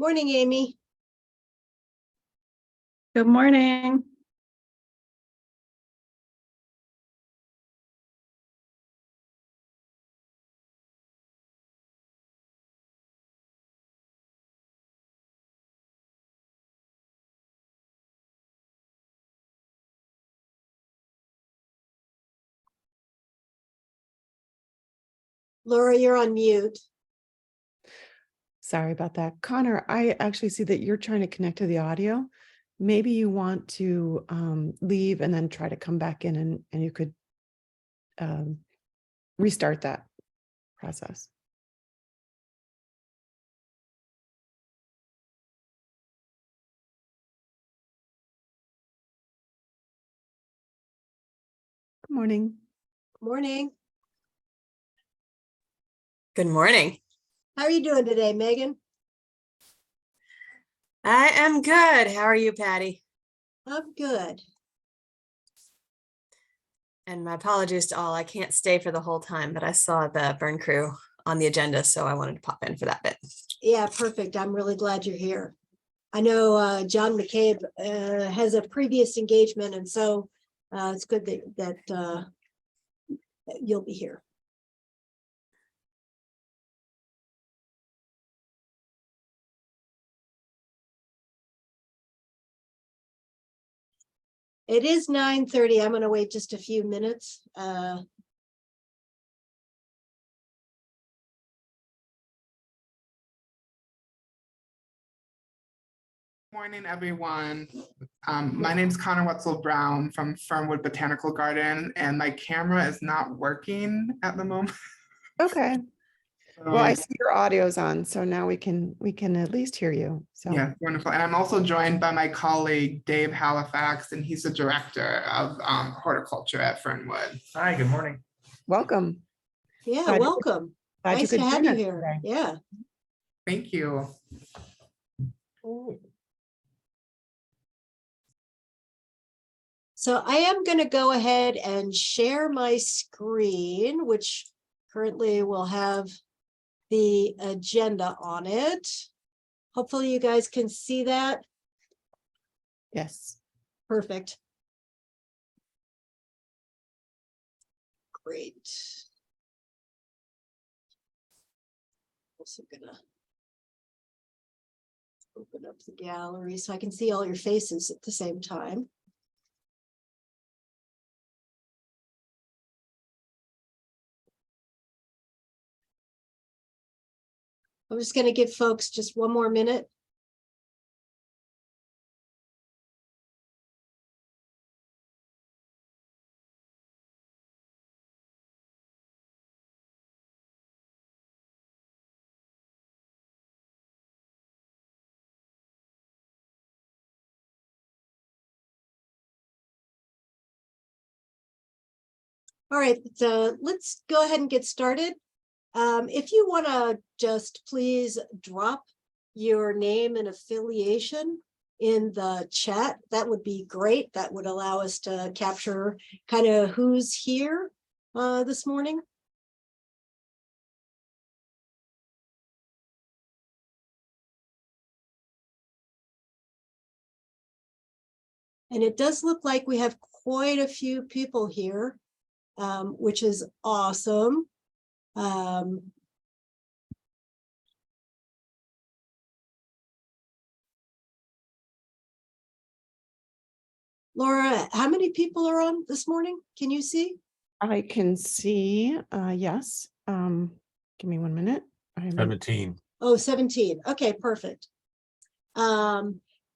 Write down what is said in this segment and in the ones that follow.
Morning, Amy. Good morning. Laura, you're on mute. Sorry about that. Connor, I actually see that you're trying to connect to the audio. Maybe you want to leave and then try to come back in and you could restart that process. Good morning. Morning. Good morning. How are you doing today, Megan? I am good. How are you, Patty? I'm good. And my apologies to all. I can't stay for the whole time, but I saw the burn crew on the agenda, so I wanted to pop in for that bit. Yeah, perfect. I'm really glad you're here. I know John McCabe has a previous engagement, and so it's good that you'll be here. It is 9:30. I'm going to wait just a few minutes. Morning, everyone. My name is Connor Wetzel Brown from Fernwood Botanical Garden, and my camera is not working at the moment. Okay. Well, I see your audio's on, so now we can at least hear you. So Yeah, wonderful. And I'm also joined by my colleague Dave Halifax, and he's the director of horticulture at Fernwood. Hi, good morning. welcome. Yeah, Glad you- welcome. Glad Nice to join have you us here. today. Yeah. Thank you. So I am going to go ahead and share my screen, which currently will have the agenda on it. Hopefully you guys can see that. Yes. Perfect. Great. Also gonna open up the gallery so I can see all your faces at the same time. I'm just going to give folks just one more minute. All right, so let's go ahead and get started. If you want to just please drop your name and affiliation in the chat, that would be great. That would allow us to capture kind of who's here this morning. And it does look like we have quite a few people here, which is awesome. Laura, how many people are on this morning? Can you see? I can see, yes. Give me 1 minute. 17. Oh, 17. Okay, perfect.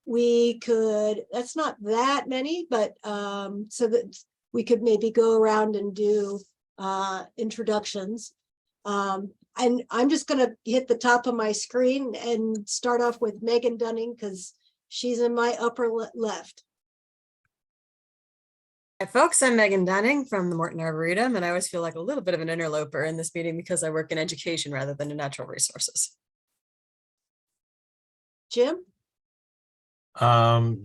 We could, that's not that many, but so that we could maybe go around and do introductions. And I'm just going to hit the top of my screen and start off with Megan Dunning because she's in my upper left. Hi, folks. I'm Megan Dunning from the Morton Arboretum, and I always feel like a little bit of an interloper in this meeting because I work in education rather than in natural resources. Jim?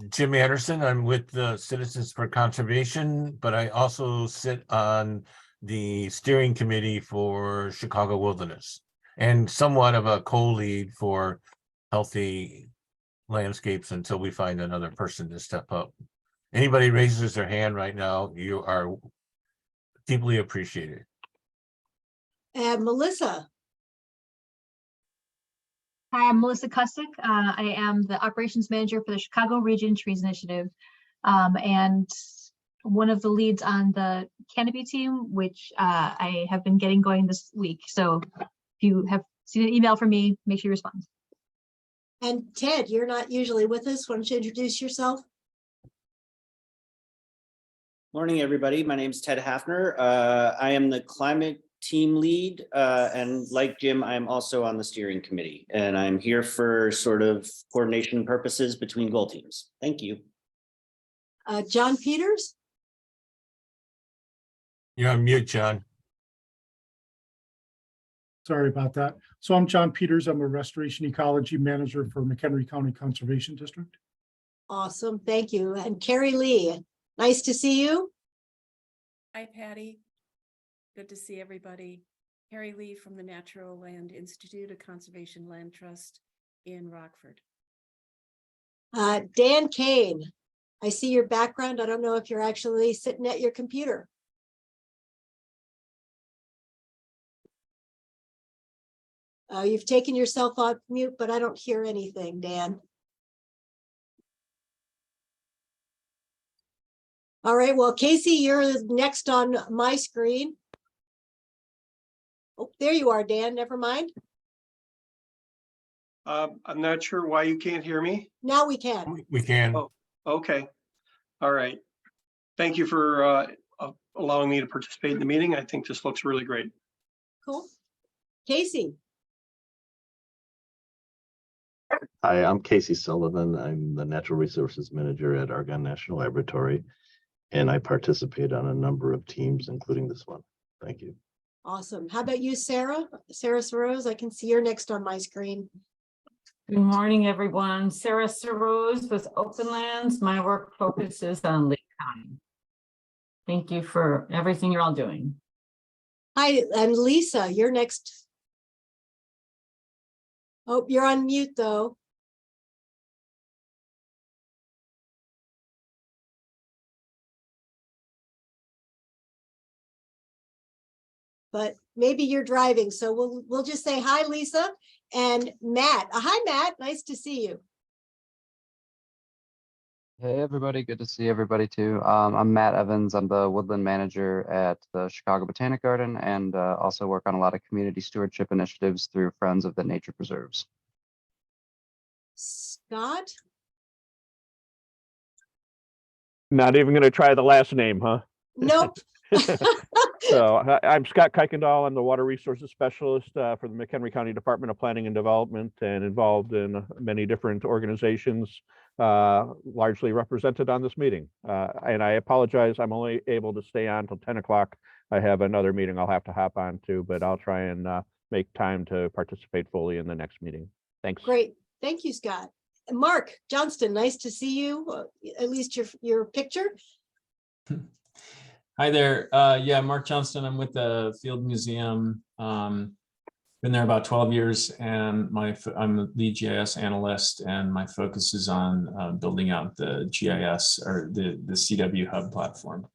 Jim Anderson. I'm with the Citizens for Conservation, but I also sit on the steering committee for Chicago Wilderness and somewhat of a co-lead for healthy landscapes until we find another person to step up. Anybody raises their hand right now, you are deeply appreciated. And Melissa, Hi, I'm Melissa Cusick. I am the operations manager for the Chicago Region Trees Initiative, and one of the leads on the canopy team, which I have been getting going this week. So if you have seen an email from me, make sure you respond. and Ted, you're not usually with us. Why don't you introduce yourself? Morning, everybody. My name is Ted Hafner. I am the climate team lead, and like Jim, I am also on the steering committee, and I'm here for sort of coordination purposes between goal teams. Thank you. John Peters? You're on mute, John. Sorry about that. So I'm John Peters. I'm a restoration ecology manager for McHenry County Conservation District. Awesome, thank you. And Carrie Lee, nice to see you. Hi, Patty. Good to see everybody. Carrie Lee from the Natural Land Institute, a conservation land trust in Rockford. Dan Kane, I see your background. I don't know if you're actually sitting at your computer. You've taken yourself off mute, but I don't hear anything, Dan. All right, well, Casey, you're next on my screen. Oh, there you are, Dan. Never mind. I'm not sure why you can't hear me. Now we can. We can. Oh. Okay. All right. Thank you for allowing me to participate in the meeting. I think this looks really great. Cool. Casey. Hi, I'm Casey Sullivan. I'm the Natural Resources Manager at Argonne National Laboratory, and I participate on a number of teams, including this one. Thank you. Awesome. How about you, Sarah? Sarah Sorose, I can see you're next on my screen. Good morning, everyone. Sarah Sorose with Open Lands. My work focuses on Lake County. Thank you for everything you're all doing. Hi, and Lisa, you're next. Oh, you're on mute though. But maybe you're driving, so we'll just say hi, Lisa, and Matt. Hi, Matt. Nice to see you. Hey everybody, good to see everybody too. I'm Matt Evans. I'm the woodland manager at the Chicago Botanic Garden and also work on a lot of community stewardship initiatives through Friends of the Nature Preserves. Scott? Not even going to try the last name, huh? Nope. So I'm Scott Kuykendall. I'm the Water Resources Specialist for the McHenry County Department of Planning and Development and involved in many different organizations, largely represented on this meeting. And I apologize, I'm only able to stay on till 10 o'clock. I have another meeting I'll have to hop on to, but I'll try and make time to participate fully in the next meeting. Thanks. Great. Thank you, Scott. Mark Johnston, nice to see you, at least your picture. Hi there. Yeah, Mark Johnston. I'm with the Field Museum. Been there about 12 years, and I'm a lead GIS analyst, and my focus is on building out the GIS or the CW Hub platform.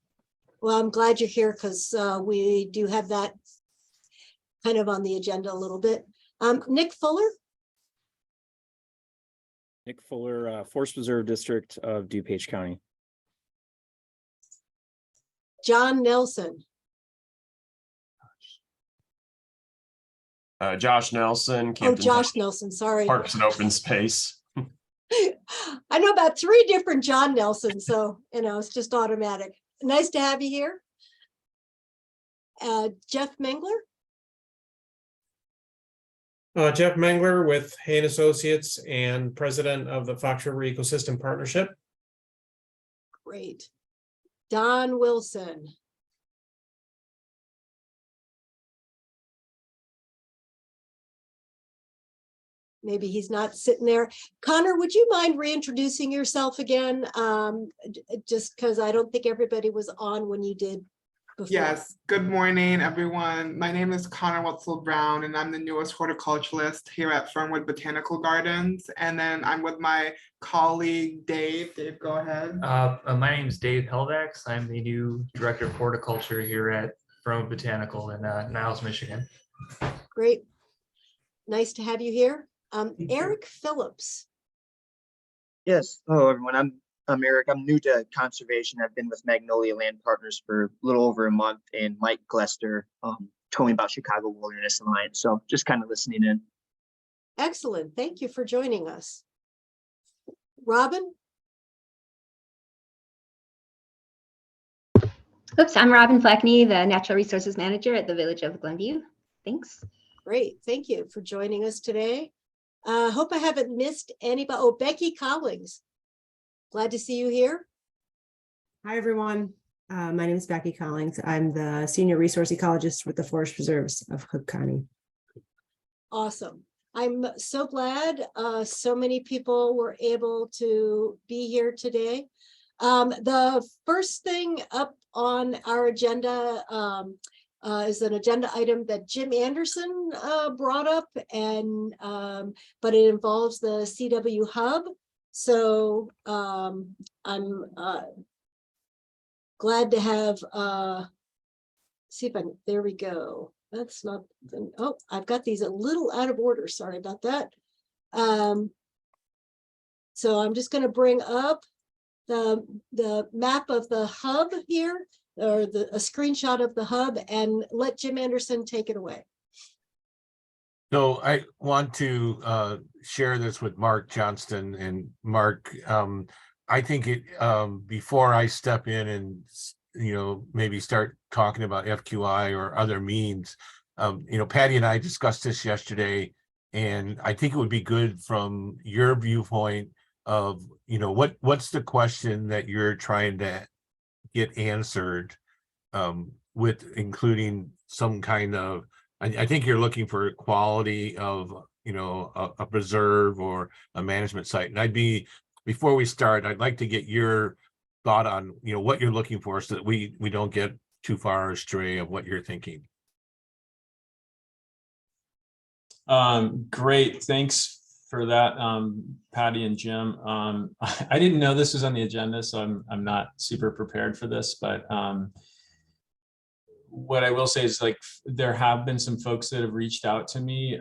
Well, I'm glad you're here because we do have that kind of on the agenda a little bit. Nick Fuller. Nick Fuller, Forest Preserve District of DuPage County. John Nelson. Josh Nelson. Campton Josh Nelson, sorry. Parks and Open Space. I know about 3 different John Nelson, so it's just automatic. Nice to have you here. Jeff Mengler. Jeff Mengler with Hain Associates and president of the Fox River Ecosystem Partnership. Great. Don Wilson. Maybe he's not sitting there. Connor, would you mind reintroducing yourself again? Just because I don't think everybody was on when you did. before. Yes, good morning, everyone. My name is Connor Wetzel Brown, and I'm the newest horticulturalist here at Fernwood Botanical Gardens. And then I'm with my colleague, Dave. Dave, go ahead. My name is Dave Helvax. I'm the new director of horticulture here at Fernwood Botanical in Niles, Michigan. Great. Nice to have you here. Eric Phillips. Yes. Hello, everyone. I'm Eric. I'm new to conservation. I've been with Magnolia Land Partners for a little over a month, and Mike Glester told me about Chicago Wilderness Alliance. So just kind of listening in. Excellent. Thank you for joining us. Robin? Oops, I'm Robin Flackney, the Natural Resources Manager at the Village of Glenview. Thanks. Great. Thank you for joining us today. Hope I haven't missed anybody. Oh, Becky Collings. Glad to see you here. Hi, everyone. My name is Becky Collings. I'm the Senior Resource Ecologist with the Forest Preserves of Cook County. Awesome. I'm so glad so many people were able to be here today. The first thing up on our agenda is an agenda item that Jim Anderson brought up, and but it involves the CW Hub. So I'm glad to have, see if I can, there we go. That's not, oh, I've got these a little out of order. Sorry about that. So I'm just going to bring up the map of the hub here, or a screenshot of the hub, and let Jim Anderson take it away. So I want to share this with Mark Johnston. And Mark, I think it before I step in and maybe start talking about FQI or other means, Patty and I discussed this yesterday, and I think it would be good from your viewpoint of what's the question that you're trying to get answered, with including some kind of, I think you're looking for quality of, a preserve or a management site. And before we start, I'd like to get your thought on, what you're looking for, so that we don't get too far astray of what you're thinking. Great, thanks for that, Patty and Jim. I didn't know this was on the agenda, so I'm not super prepared for this, but what I will say is, like, there have been some folks that have reached out to me.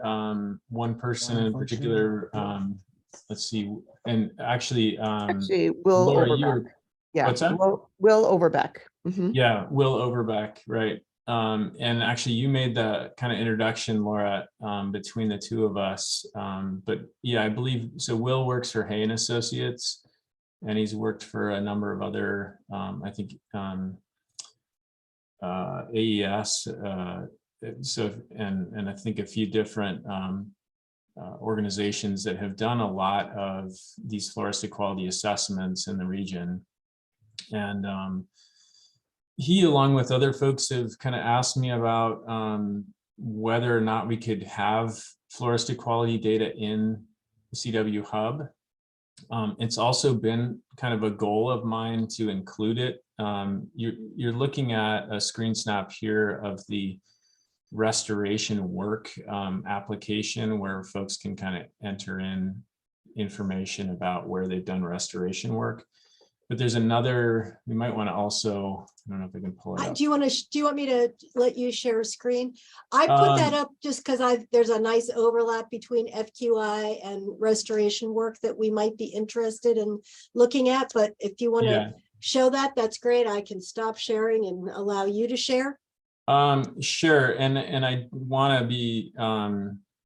One person in particular, let's see, and actually, Will Laura, Overbeck. you were, Yeah, what's that? Will Overbeck. Mhm. Yeah, Will Overbeck, right. And actually you made the kind of introduction, Laura, between the two of us. But yeah, I believe, so Will works for Hay and Associates, and he's worked for a number of other, I think, AES, and I think a few different organizations that have done a lot of these floristic quality assessments in the region. And he, along with other folks, have kind of asked me about whether or not we could have floristic quality data in the CW Hub. It's also been kind of a goal of mine to include it. You're looking at a screen snap here of the restoration work application, where folks can kind of enter in information about where they've done restoration work. But there's another, we might want to also, I don't know if I can pull it up. Do you want me to let you share a screen? I put that up just because there's a nice overlap between FQI and restoration work that we might be interested in looking at. But if you want to show that, that's great. I can stop sharing and allow you to share. Sure. And I want to be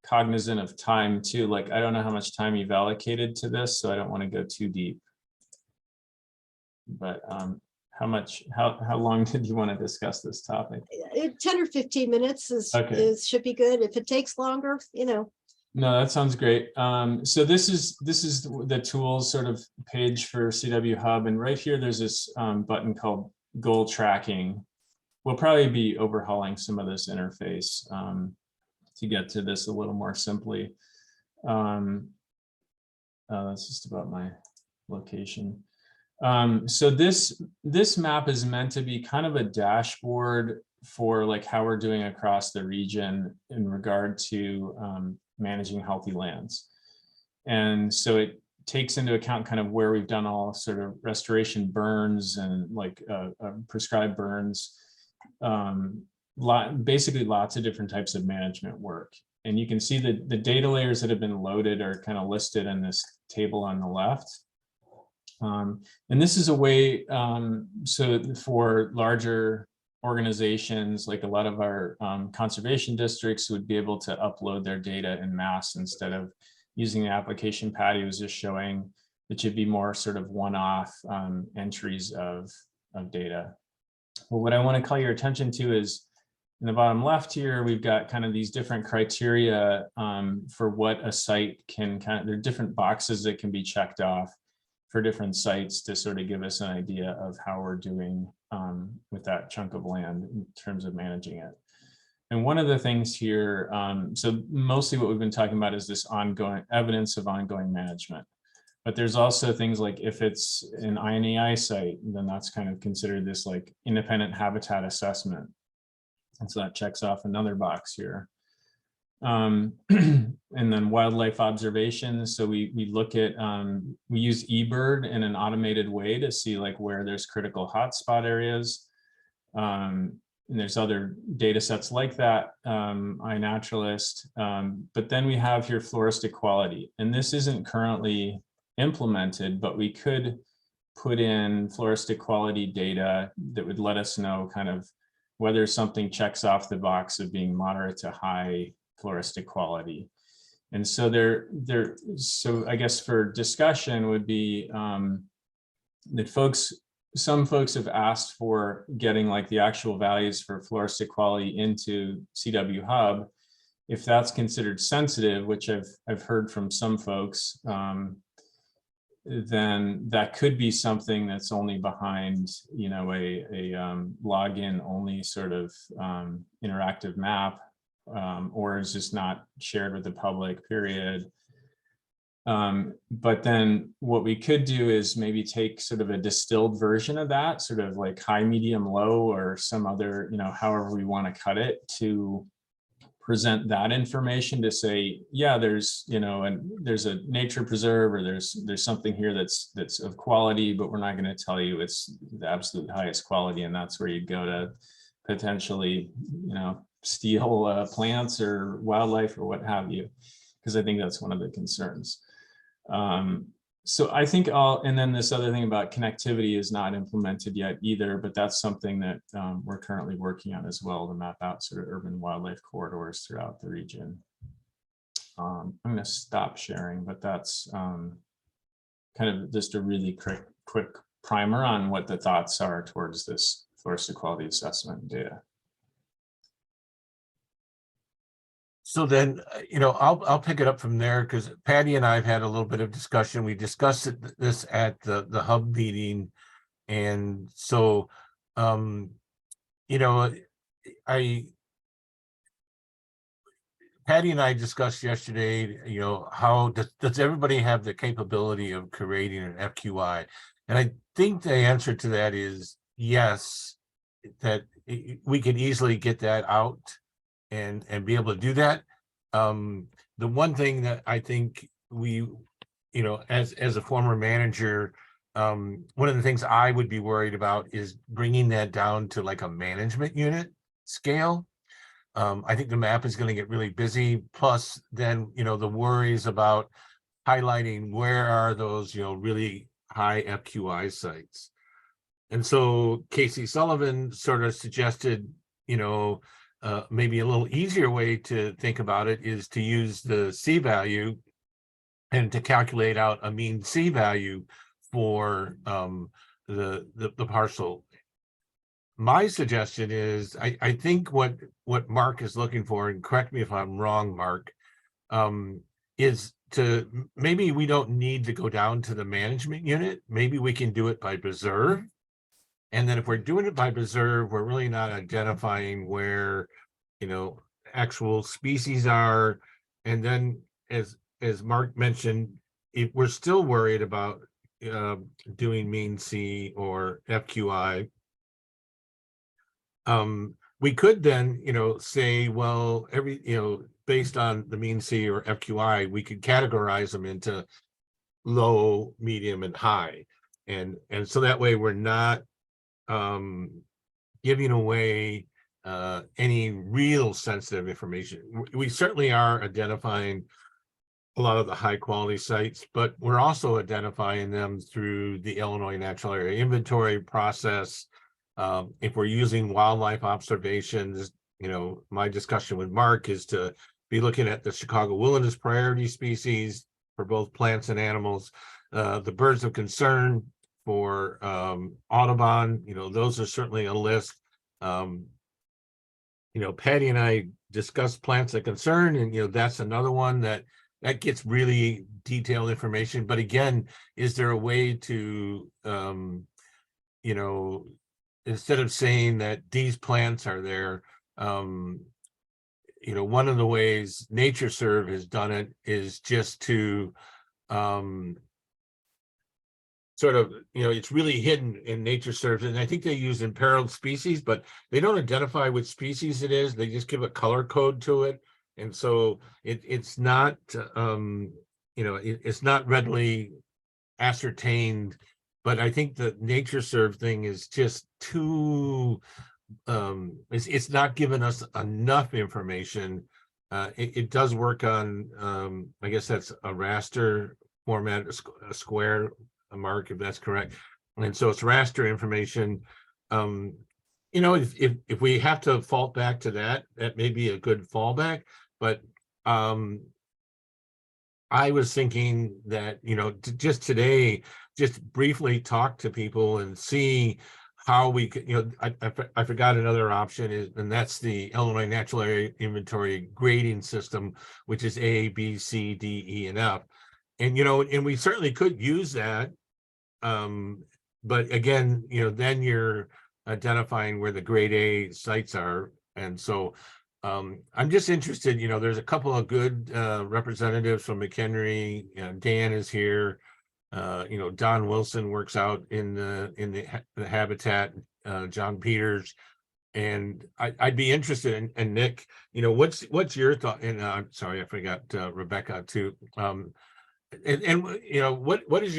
cognizant of time too. Like, I don't know how much time you've allocated to this, so I don't want to go too deep. But how long did you want to discuss this topic? 10 or 15 minutes should be good. If it takes longer, No, that sounds great. So this is the tools sort of page for CW Hub, and right here there's this button called goal tracking. We'll probably be overhauling some of this interface to get to this a little more simply. That's just about my location. So this map is meant to be kind of a dashboard for like how we're doing across the region in regard to managing healthy lands. And so it takes into account kind of where we've done all sort of restoration burns and like prescribed burns, basically lots of different types of management work. And you can see that the data layers that have been loaded are kind of listed in this table on the left. And this is a way, so for larger organizations, like a lot of our conservation districts would be able to upload their data in mass instead of using the application Patty was just showing. It should be more sort of one-off entries of data. Well, what I want to call your attention to is in the bottom left here, we've got kind of these different criteria for what a site can there are different boxes that can be checked off for different sites to sort of give us an idea of how we're doing with that chunk of land in terms of managing it. And one of the things here, so mostly what we've been talking about is this ongoing evidence of ongoing management. But there's also things like if it's an INAI site, then that's kind of considered this like independent habitat assessment. And so that checks off another box here. And then wildlife observations. So we look at, we use eBird in an automated way to see like where there's critical hotspot areas. And there's other data sets like that, iNaturalist. But then we have here floristic quality. And this isn't currently implemented, but we could put in floristic quality data that would let us know kind of whether something checks off the box of being moderate to high floristic quality. And so so I guess for discussion would be that some folks have asked for getting like the actual values for floristic quality into CW Hub. If that's considered sensitive, which I've heard from some folks, then that could be something that's only behind, you know, a login only sort of interactive map, or is just not shared with the public, period. But then what we could do is maybe take sort of a distilled version of that, sort of like high, medium, low, or some other, you know, however we want to cut it, to present that information to say, yeah, there's, you know, and there's a nature preserve, or there's something here that's of quality, but we're not going to tell you it's the absolute highest quality, and that's where you go to potentially, you know, steal plants or wildlife or what have you, because I think that's one of the concerns. So I think and then this other thing about connectivity is not implemented yet either, but that's something that we're currently working on as well, to map out sort of urban wildlife corridors throughout the region. I'm going to stop sharing, but that's kind of just a really quick primer on what the thoughts are towards this floristic quality assessment data. So then, you know, I'll pick it up from there, because Patty and I have had a little bit of discussion. We discussed this at the hub meeting. And so, you know, Patty and I discussed yesterday, you know, how does everybody have the capability of creating an FQI? And I think the answer to that is yes, that we could easily get that out and be able to do that. The one thing that I think we, you know, as a former manager, one of the things I would be worried about is bringing that down to like a management unit scale. I think the map is going to get really busy. Plus, then, you know, the worries about highlighting where are those, you know, really high FQI sites. And so Casey Sullivan sort of suggested, you know, maybe a little easier way to think about it is to use the C value and to calculate out a mean C value for the parcel. My suggestion is, I think what Mark is looking for, and correct me if I'm wrong, Mark, is to, maybe we don't need to go down to the management unit. Maybe we can do it by preserve. And then if we're doing it by preserve, we're really not identifying where, you know, actual species are. And then as Mark mentioned, if we're still worried about doing mean C or FQI. We could then, say, well, based on the mean C or FQI, we could categorize them into low, medium, and high. And so that way we're not giving away any real sensitive information. We certainly are identifying a lot of the high quality sites, but we're also identifying them through the Illinois Natural Area Inventory process. If we're using wildlife observations, my discussion with Mark is to be looking at the Chicago Wilderness Priority Species for both plants and animals, the birds of concern for Audubon, those are certainly a list. Patty and I discussed plants of concern, and that's another one that gets really detailed information. But again, is there a way to instead of saying that these plants are there, one of the ways NatureServe has done it is just to sort of, it's really hidden in NatureServe, and I think they use imperiled species, but they don't identify which species it is. They just give a color code to it, and so it's not, it's not readily ascertained. But I think the NatureServe thing is just too, it's not giving us enough information. It does work on, I guess that's a raster format, a square, a mark, if that's correct. And so it's raster information. If we have to fall back to that may be a good fallback. But I was thinking that, just today, just briefly talk to people and see how we could, I forgot another option is, and that's the Illinois Natural Area Inventory grading system, which is A, B, C, D, E, and F. And, and we certainly could use that. But again, then you're identifying where the grade A sites are. And so I'm just interested, there's a couple of good representatives from McHenry. Dan is here. Don Wilson works out in the habitat, John Peters. And I'd be interested in, and Nick, what's your thought? And I'm sorry, I forgot Rebecca too. And what is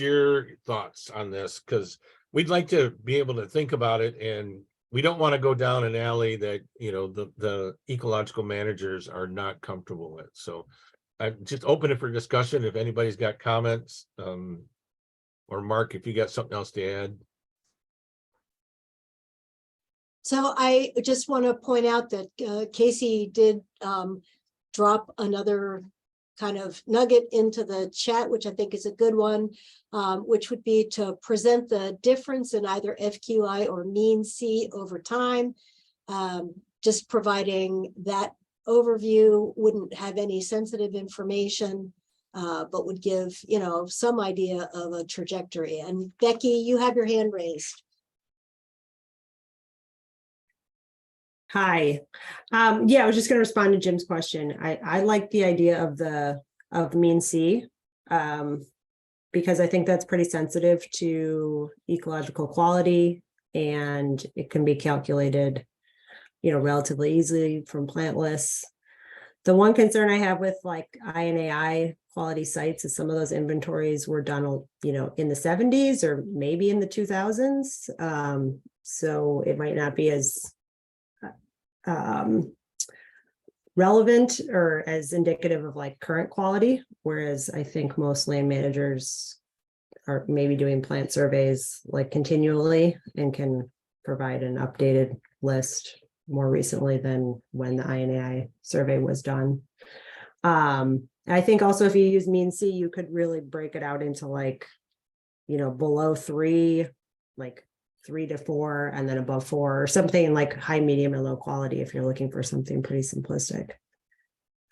your thoughts on this? Because we'd like to be able to think about it, and we don't want to go down an alley that the ecological managers are not comfortable with. So I'm just open it for discussion if anybody's got comments, or Mark, if you got something else to add. So I just want to point out that Casey did drop another kind of nugget into the chat, which I think is a good one, which would be to present the difference in either FQI or mean C over time. Just providing that overview wouldn't have any sensitive information, but would give, some idea of a trajectory. And Becky, you have your hand raised. Hi. Yeah, I was just going to respond to Jim's question. I like the idea of mean C, because I think that's pretty sensitive to ecological quality, and it can be calculated, relatively easily from plant lists. The one concern I have with like INAI quality sites is some of those inventories were done, in the 70s or maybe in the 2000s. So it might not be as relevant or as indicative of like current quality, whereas I think most land managers are maybe doing plant surveys like continually and can provide an updated list more recently than when the INAI survey was done. I think also if you use mean C, you could really break it out into like, below 3, like 3 to 4, and then above 4, or something like high, medium, and low quality if you're looking for something pretty simplistic.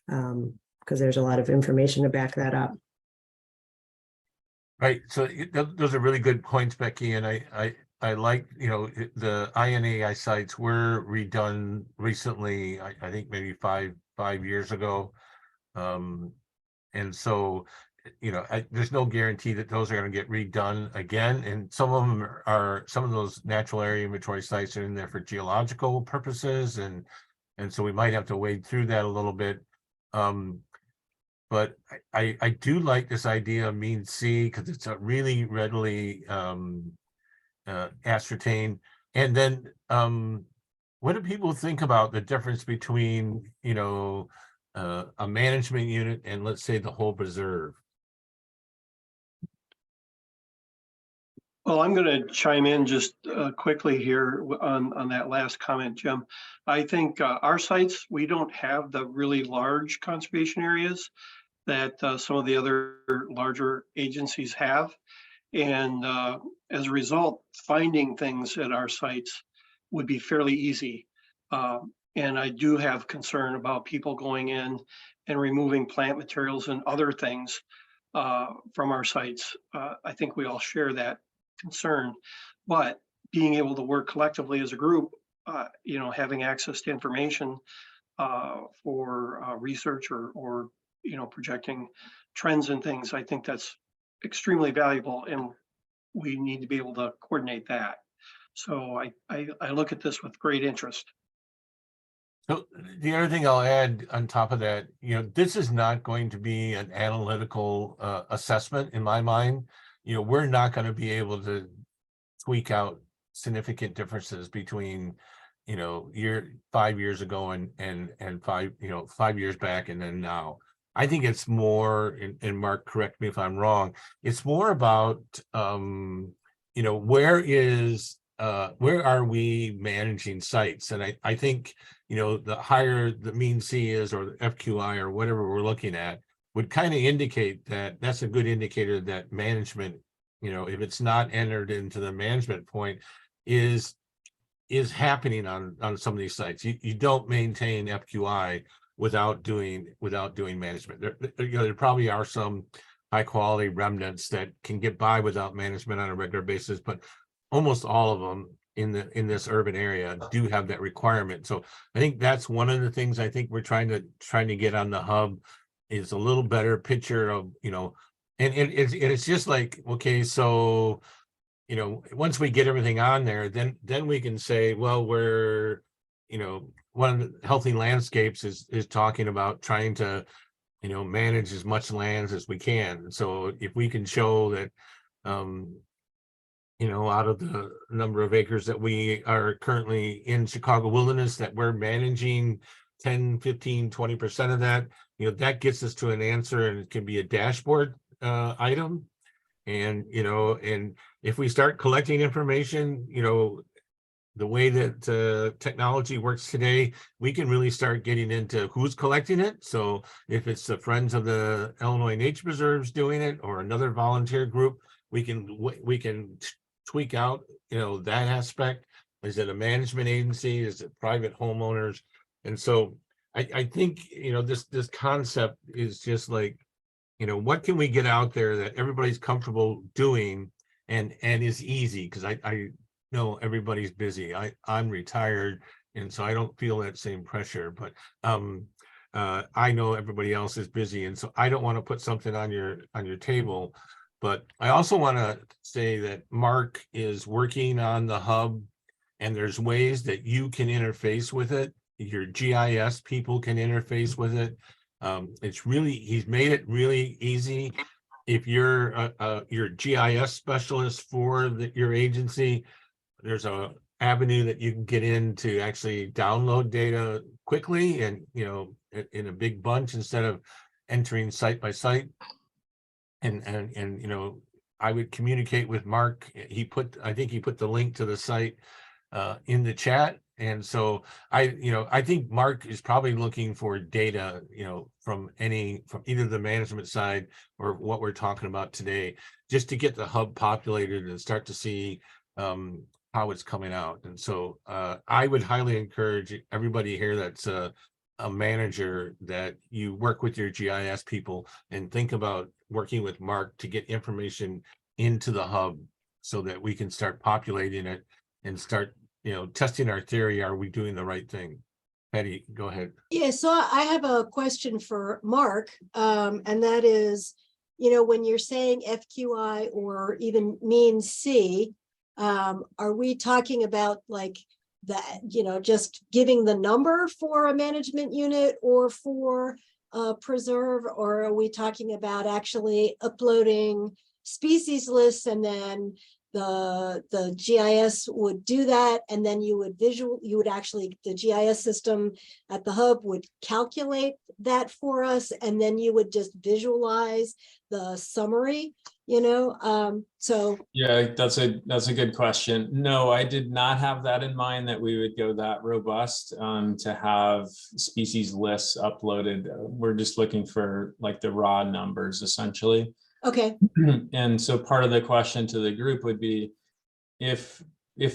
Because there's a lot of information to back that up. Right. So those are really good points, Becky. And I like, the INAI sites were redone recently, I think maybe five years ago. And so there's no guarantee that those are going to get redone again. And some of them some of those natural area inventory sites are in there for geological purposes. And so we might have to wade through that a little bit. But I do like this idea of mean C because it's a really readily ascertained. And then what do people think about the difference between, a management unit and, let's say, the whole preserve? Well, I'm going to chime in just quickly here on that last comment, Jim. I think our sites, we don't have the really large conservation areas that some of the other larger agencies have. And as a result, finding things at our sites would be fairly easy. And I do have concern about people going in and removing plant materials and other things from our sites. I think we all share that concern, but being able to work collectively as a group, having access to information for research or projecting trends and things, I think that's extremely valuable, and we need to be able to coordinate that. So I look at this with great interest. So the other thing I'll add on top of that, this is not going to be an analytical assessment in my mind. We're not going to be able to tweak out significant differences between, 5 years ago and 5 years back and then now. I think it's more, and Mark, correct me if I'm wrong, it's more about, where are we managing sites? And I think, the higher the mean C is, or the FQI, or whatever we're looking at, would kind of indicate that that's a good indicator that management, if it's not entered into the management point, is happening on some of these sites. You don't maintain FQI without doing management. There probably are some high quality remnants that can get by without management on a regular basis, but almost all of them in this urban area do have that requirement. So I think that's one of the things I think we're trying to get on the hub, is a little better picture of, and it's just like, okay, so once we get everything on there, then we can say, well, we're, one of the Healthy Landscapes is talking about trying to, manage as much lands as we can. So if we can show that, out of the number of acres that we are currently in Chicago Wilderness, that we're managing 10, 15, 20% of that, that gets us to an answer, and it can be a dashboard item. And, and if we start collecting information, the way that technology works today, we can really start getting into who's collecting it. So if it's the Friends of the Illinois Nature Preserves doing it, or another volunteer group, we can tweak out, that aspect. Is it a management agency? Is it private homeowners? And so I think, this concept is just like, what can we get out there that everybody's comfortable doing and is easy? Because I know everybody's busy. I'm retired, and so I don't feel that same pressure, but I know everybody else is busy, and so I don't want to put something on your table. But I also want to say that Mark is working on the hub, and there's ways that you can interface with it. Your GIS people can interface with it. He's made it really easy. If you're your GIS specialist for your agency, there's a avenue that you can get in to actually download data quickly and, in a big bunch, instead of entering site by site. And I would communicate with Mark. I think he put the link to the site in the chat. And so I think Mark is probably looking for data, from either the management side or what we're talking about today, just to get the hub populated and start to see how it's coming out. And so I would highly encourage everybody here that's a manager, that you work with your GIS people and think about working with Mark to get information into the hub, so that we can start populating it and start testing our theory. Are we doing the right thing? Patty, go ahead. Yeah, so I have a question for Mark, and that is, you know, when you're saying FQI or even mean C, are we talking about like that, you know, just giving the number for a management unit or for preserve, or are we talking about actually uploading species lists and then the GIS would do that, and then you would actually, the GIS system at the hub would calculate that for us, and then you would just visualize the summary, you know? So Yeah, that's a good question. No, I did not have that in mind, that we would go that robust to have species lists uploaded. We're just looking for like the raw numbers essentially. okay. And so part of the question to the group would be if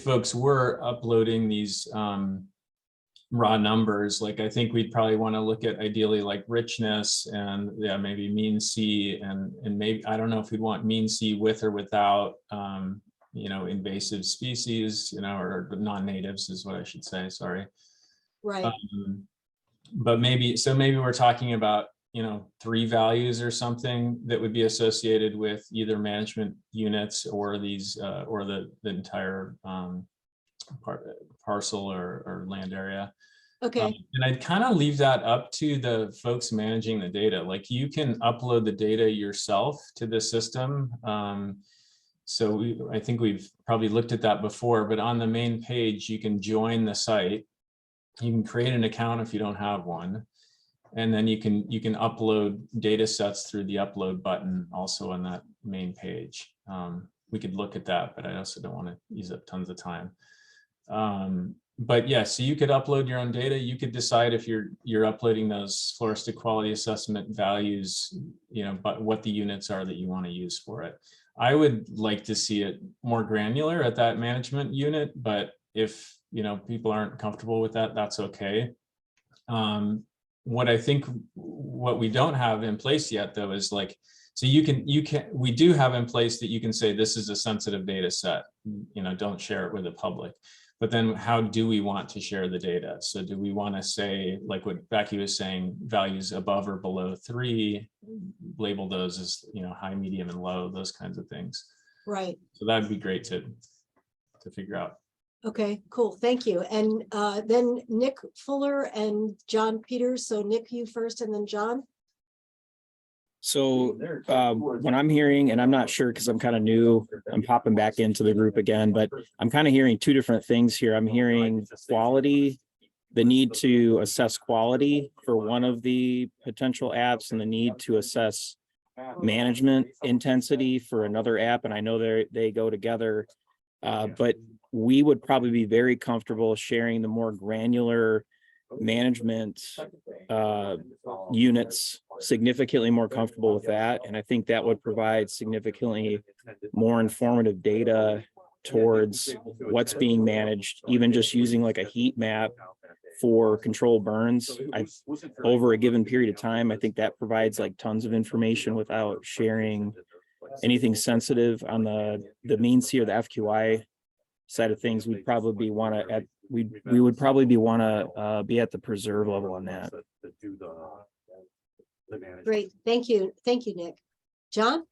folks were uploading these raw numbers, like I think we'd probably want to look at ideally like richness and yeah, maybe mean C and maybe, I don't know if we'd want mean C with or without you know, invasive species, you know, or non-natives is what I should say, sorry. Right. But maybe we're talking about, you know, 3 values or something that would be associated with either management units or these or the entire parcel or land area. Okay. And I'd kind of leave that up to the folks managing the data. Like you can upload the data yourself to the system. So I think we've probably looked at that before, but on the main page, you can join the site. You can create an account if you don't have one. And then you can upload data sets through the upload button also on that main page. We could look at that, but I also don't want to use up tons of time. But yeah, so you could upload your own data. You could decide if you're uploading those floristic quality assessment values, you know, but what the units are that you want to use for it. I would like to see it more granular at that management unit, but if, you know, people aren't comfortable with that, that's okay. What we don't have in place yet though is like, so we do have in place that you can say this is a sensitive data set, you know, don't share it with the public. But then how do we want to share the data? So do we want to say, like what Becky was saying, values above or below 3, label those as, you know, high, medium, and low, those kinds of things. Right. So that'd be great to figure out. Okay, cool. Thank you. And then Nick Fuller and John Peters. So Nick, you first, and then John. So when I'm hearing, and I'm not sure because I'm kind of new, I'm popping back into the group again, but I'm kind of hearing 2 different things here. I'm hearing quality, the need to assess quality for one of the potential apps, and the need to assess management intensity for another app. And I know they go together, but we would probably be very comfortable sharing the more granular management units, significantly more comfortable with that. And I think that would provide significantly more informative data towards what's being managed, even just using like a heat map for control burns over a given period of time. I think that provides like tons of information without sharing anything sensitive. On the mean C or the FQI side of things, we'd probably want to we would probably be at the preserve level on that. Great. Thank you. Thank you, Nick. John?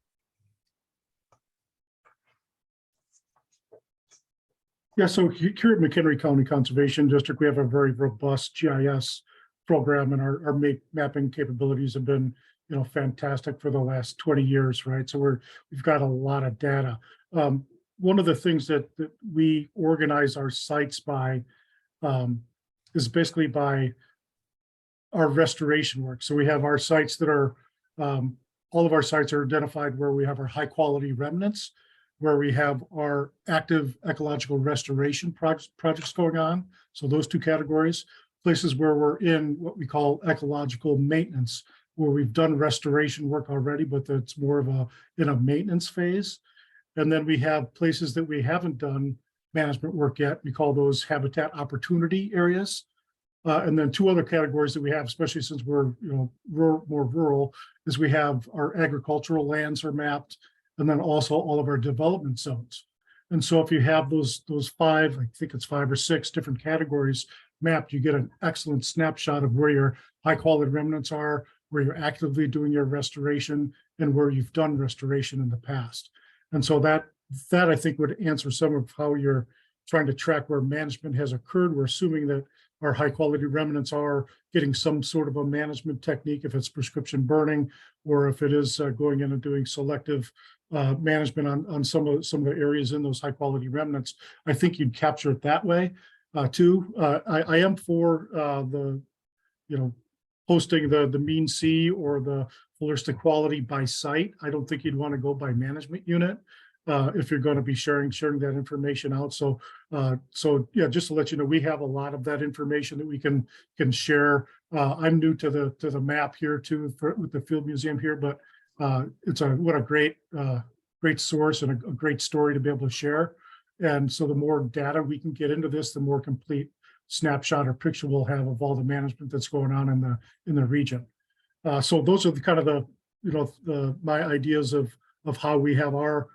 Yeah, so here at McHenry County Conservation District, we have a very robust GIS program, and our mapping capabilities have been, you know, fantastic for the last 20 years, right? So we've got a lot of data. One of the things that we organize our sites by is basically by our restoration work. So we have our sites that are, all of our sites are identified where we have our high quality remnants, where we have our active ecological restoration projects going on. So those 2 categories, places where we're in what we call ecological maintenance, where we've done restoration work already, but that's more of in a maintenance phase. And then we have places that we haven't done management work yet. We call those habitat opportunity areas. And then 2 other categories that we have, especially since we're, you know, more rural, is we have our agricultural lands are mapped, and then also all of our development zones. And so if you have those 5, I think it's 5 or 6 different categories mapped, you get an excellent snapshot of where your high quality remnants are, where you're actively doing your restoration, and where you've done restoration in the past. And so that I think would answer some of how you're trying to track where management has occurred. We're assuming that our high quality remnants are getting some sort of a management technique, if it's prescription burning, or if it is going in and doing selective management on some of the areas in those high quality remnants. I think you'd capture it that way too. I am for the, posting the mean C or the holistic quality by site. I don't think you'd want to go by management unit if you're going to be sharing that information out. So yeah, just to let you know, we have a lot of that information that we can share. I'm new to the map here too with the Field Museum here, but it's what a great source and a great story to be able to share. And so the more data we can get into this, the more complete snapshot or picture we'll have of all the management that's going on in the region. So those are the kind of my ideas of how we have our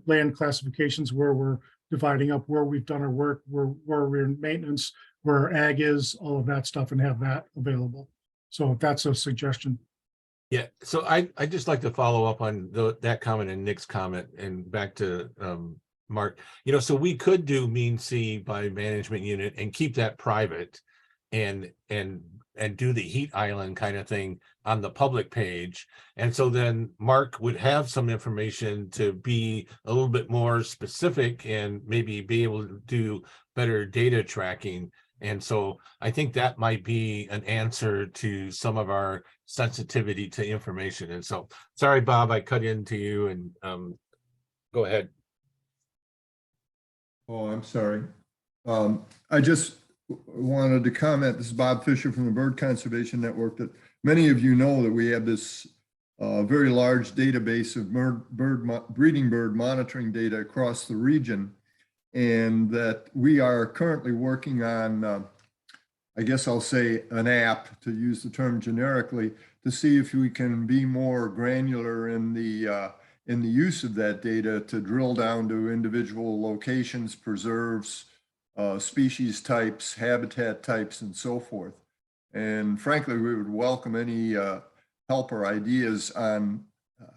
land classifications, where we're dividing up where we've done our work, where we're in maintenance, where our ag is, all of that stuff, and have that available. So that's a suggestion. Yeah, so I just like to follow up on that comment and Nick's comment, and back to Mark. So we could do mean C by management unit and keep that private, and do the heat island kind of thing on the public page. And so then Mark would have some information to be a little bit more specific and maybe be able to do better data tracking. And so I think that might be an answer to some of our sensitivity to information. And so, sorry, Bob, I cut into you, and go ahead. Oh, I'm sorry. I just wanted to comment. This is Bob Fisher from the Bird Conservation Network. That many of you know that we have this very large database of breeding bird monitoring data across the region, and that we are currently working on, I guess I'll say, an app, to use the term generically, to see if we can be more granular in the use of that data to drill down to individual locations, preserves, species types, habitat types, and so forth. And frankly, we would welcome any help or ideas on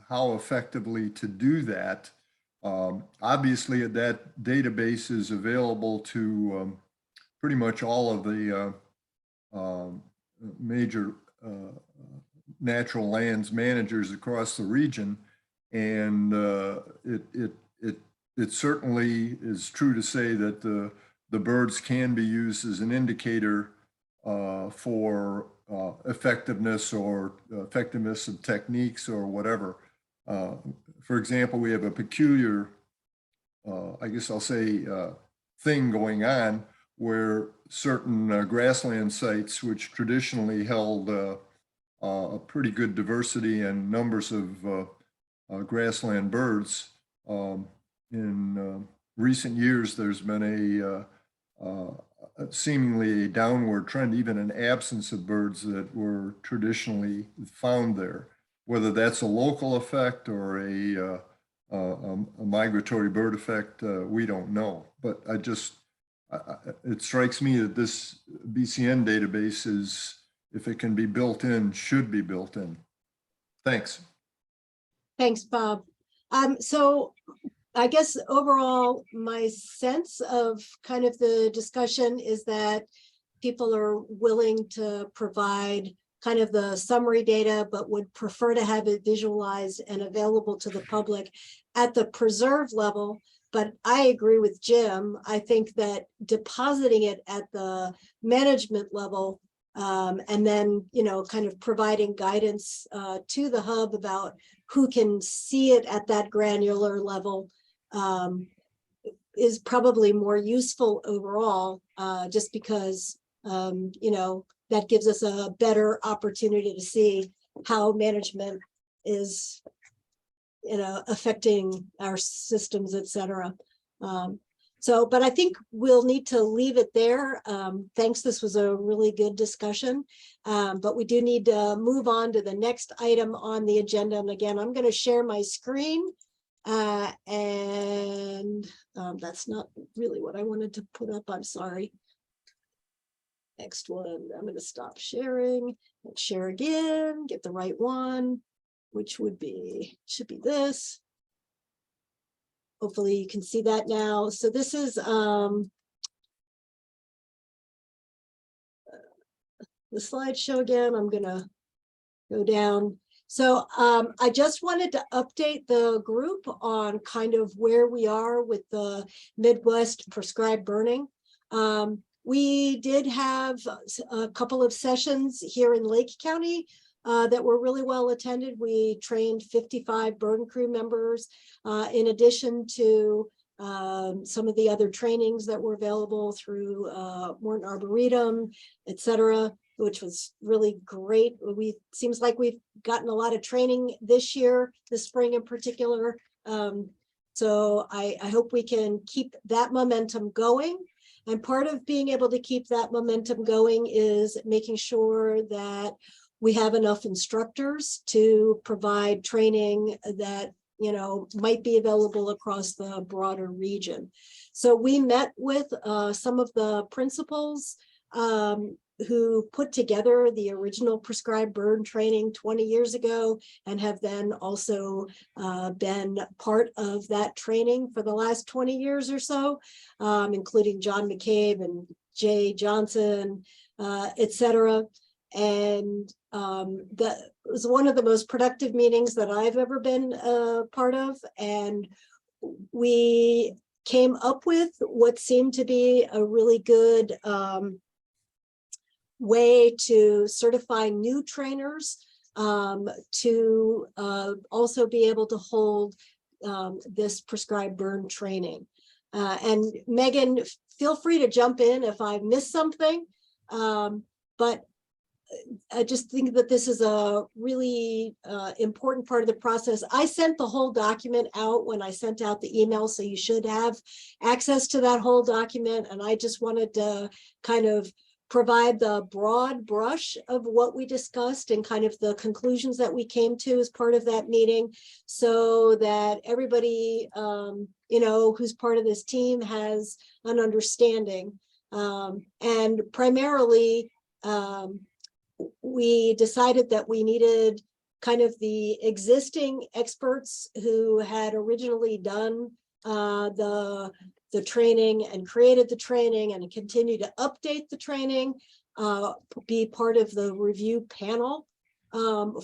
how effectively to do that. Obviously, that database is available to pretty much all of the major natural lands managers across the region. And it certainly is true to say that the birds can be used as an indicator for effectiveness of techniques or whatever. For example, we have a peculiar, I guess I'll say, thing going on where certain grassland sites, which traditionally held a pretty good diversity and numbers of grassland birds, in recent years, there's been seemingly a downward trend, even an absence of birds that were traditionally found there. Whether that's a local effect or a migratory bird effect, we don't know. But it strikes me that this BCN database is, if it can be built in, should be built in. Thanks. Thanks, Bob. So I guess overall, my sense of kind of the discussion is that people are willing to provide kind of the summary data, but would prefer to have it visualized and available to the public at the preserve level. But I agree with Jim. I think that depositing it at the management level, and then, kind of providing guidance to the hub about who can see it at that granular level, is probably more useful overall, just because, that gives us a better opportunity to see how management is, affecting our systems, et cetera. But I think we'll need to leave it there. Thanks, this was a really good discussion, but we do need to move on to the next item on the agenda. And again, I'm going to share my screen, and that's not really what I wanted to put up. I'm sorry. Next one, I'm going to stop sharing and share again, get the right one. which would be, should be this. Hopefully you can see that now. So this is the slideshow again. I'm gonna go down. So I just wanted to update the group on kind of where we are with the Midwest prescribed burning. We did have a couple of sessions here in Lake County that were really well attended. We trained 55 burn crew members in addition to some of the other trainings that were available through Morton Arboretum, et cetera, which was really great. Seems like we've gotten a lot of training this year, this spring in particular. So I hope we can keep that momentum going. And part of being able to keep that momentum going is making sure that we have enough instructors to provide training that, you know, might be available across the broader region. So we met with some of the principals who put together the original prescribed burn training 20 years ago and have then also been part of that training for the last 20 years or so, including John McCabe and Jay Johnson, et cetera. And that was one of the most productive meetings that I've ever been a part of. And we came up with what seemed to be a really good way to certify new trainers to also be able to hold this prescribed burn training. And Megan, feel free to jump in if I missed something, but I just think that this is a really important part of the process. I sent the whole document out when I sent out the email, so you should have access to that whole document. And I just wanted to kind of provide the broad brush of what we discussed and kind of the conclusions that we came to as part of that meeting, so that everybody, you know, who's part of this team has an understanding. And primarily, we decided that we needed kind of the existing experts who had originally done the training and created the training and continue to update the training, be part of the review panel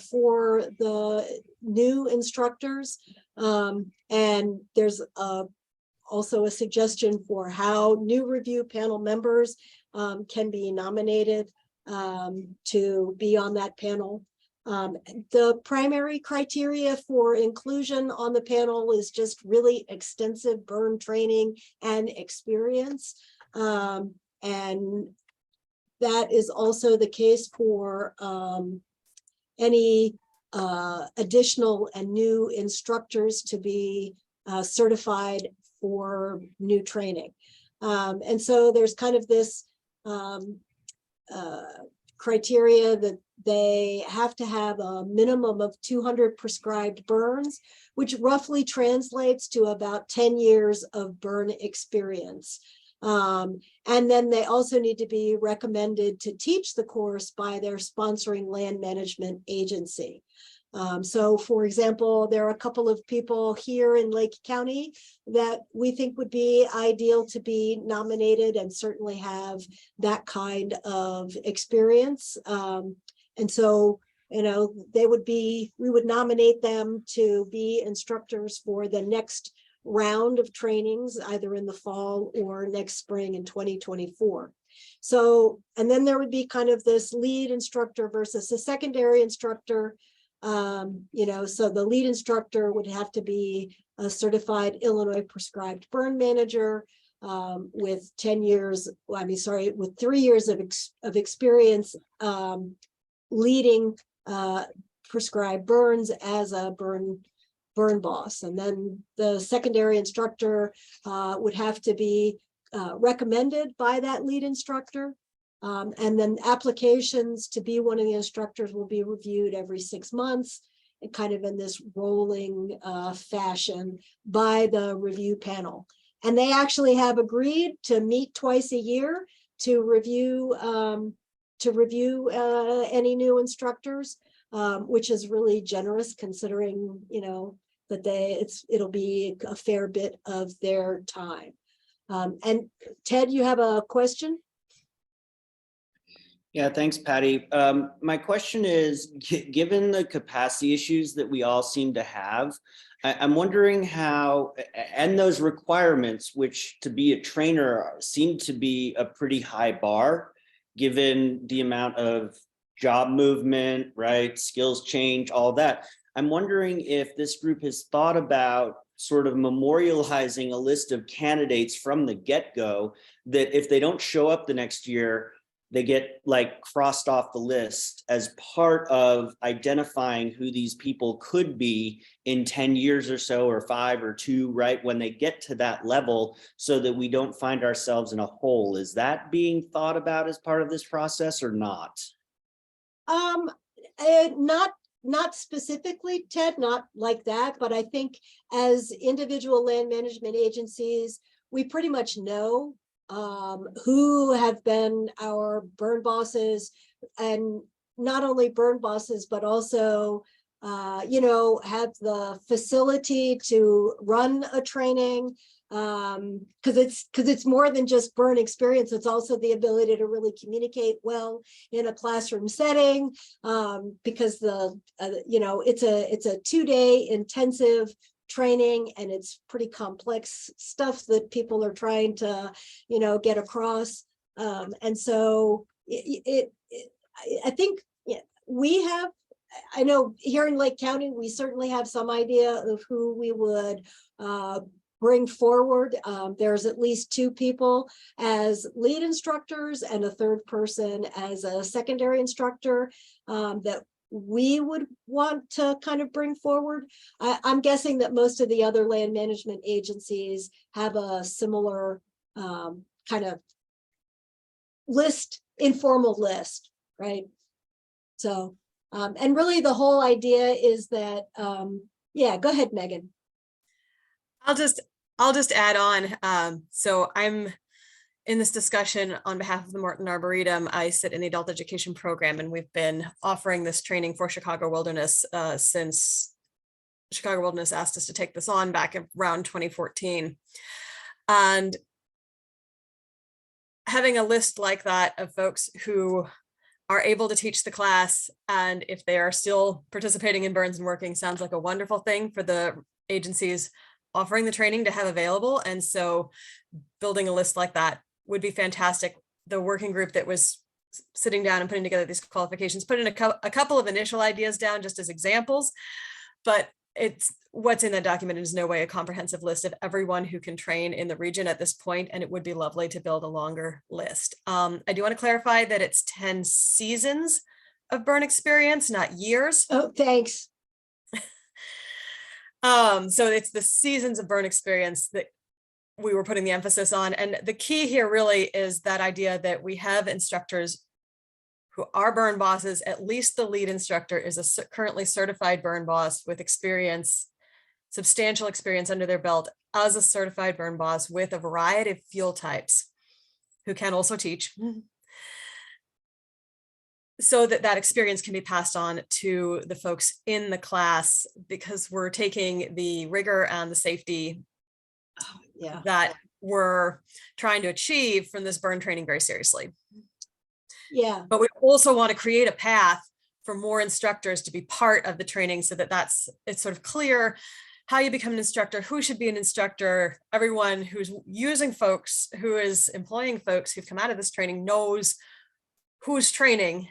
for the new instructors. And there's also a suggestion for how new review panel members can be nominated to be on that panel. The primary criteria for inclusion on the panel is just really extensive burn training and experience. And that is also the case for any additional and new instructors to be certified for new training. And so there's kind of this criteria that they have to have a minimum of 200 prescribed burns, which roughly translates to about 10 years of burn experience. And then they also need to be recommended to teach the course by their sponsoring land management agency. So for example, there are a couple of people here in Lake County that we think would be ideal to be nominated and certainly have that kind of experience. And so, you know, they would be, we would nominate them to be instructors for the next round of trainings, either in the fall or next spring in 2024. So, and then there would be kind of this lead instructor versus a secondary instructor. You know, so the lead instructor would have to be a certified Illinois prescribed burn manager with 10 years, well, I mean, sorry, with 3 years of experience leading prescribed burns as a burn boss. And then the secondary instructor would have to be recommended by that lead instructor. And then applications to be one of the instructors will be reviewed every 6 months, and kind of in this rolling fashion by the review panel. And they actually have agreed to meet twice a year to review any new instructors. which is really generous considering, you know, that it'll be a fair bit of their time. And Ted, you have a question? Yeah, thanks, Patty. My question is, given the capacity issues that we all seem to have, I'm wondering how, and those requirements, which to be a trainer seem to be a pretty high bar, given the amount of job movement, right, skills change, all that. I'm wondering if this group has thought about sort of memorializing a list of candidates from the get-go, that if they don't show up the next year, they get like crossed off the list as part of identifying who these people could be in 10 years or so, or 5 or 2, right? When they get to that level, so that we don't find ourselves in a hole. Is that being thought about as part of this process or not? Not specifically, Ted, not like that, but I think as individual land management agencies, we pretty much know who have been our burn bosses, and not only burn bosses, but also, you know, have the facility to run a training, because it's more than just burn experience. It's also the ability to really communicate well in a classroom setting, because you know, it's a 2-day intensive training, and it's pretty complex stuff that people are trying to, you know, get across. And so I think, yeah, we have, I know here in Lake County, we certainly have some idea of who we would bring forward. There's at least 2 people as lead instructors and a 3rd person as a secondary instructor that we would want to kind of bring forward. I'm guessing that most of the other land management agencies have a similar kind of list, informal list, right? So, and really the whole idea is that, yeah, go ahead, Megan. I'll just add on. So I'm in this discussion on behalf of the Morton Arboretum. I sit in the adult education program, and we've been offering this training for Chicago Wilderness since Chicago Wilderness asked us to take this on back around 2014. And having a list like that of folks who are able to teach the class, and if they are still participating in burns and working, sounds like a wonderful thing for the agencies offering the training to have available. And so building a list like that would be fantastic. The working group that was sitting down and putting together these qualifications put in a couple of initial ideas down just as examples, but it's what's in that document is no way a comprehensive list of everyone who can train in the region at this point, and it would be lovely to build a longer list. I do want to clarify that it's 10 seasons of burn experience, not years. Oh, thanks. So it's the seasons of burn experience that we were putting the emphasis on. And the key here really is that idea that we have instructors who are burn bosses. At least the lead instructor is a currently certified burn boss with experience, substantial experience under their belt as a certified burn boss with a variety of fuel types, who can also teach, so that that experience can be passed on to the folks in the class, because we're taking the rigor and the safety that we're trying to achieve from this burn training very seriously. Yeah. But we also want to create a path for more instructors to be part of the training, so that it's sort of clear how you become an instructor, who should be an instructor. Everyone who's using folks, who is employing folks who've come out of this training, knows who's training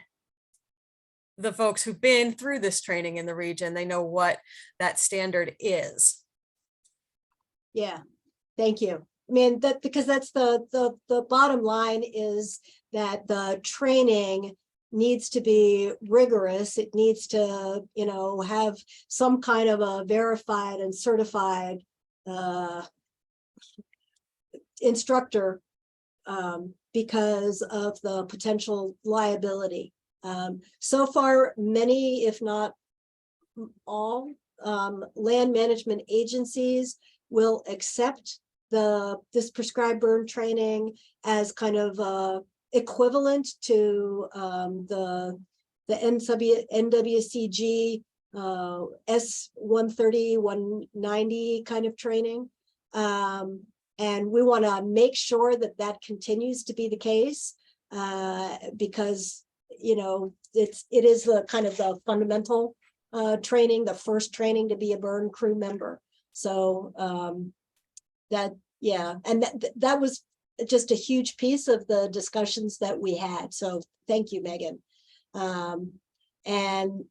the folks who've been through this training in the region. They know what that standard is. Yeah, thank you. I mean, that because that's the bottom line is that the training needs to be rigorous. It needs to, you know, have some kind of a verified and certified instructor because of the potential liability. So far, many, if not all, land management agencies will accept this prescribed burn training as kind of equivalent to the the NWCG S130, 190 kind of training. And we want to make sure that that continues to be the case, because, you know, it is the kind of the fundamental training, the first training to be a burn crew member. So yeah, and that was just a huge piece of the discussions that we had. So thank you, Megan. And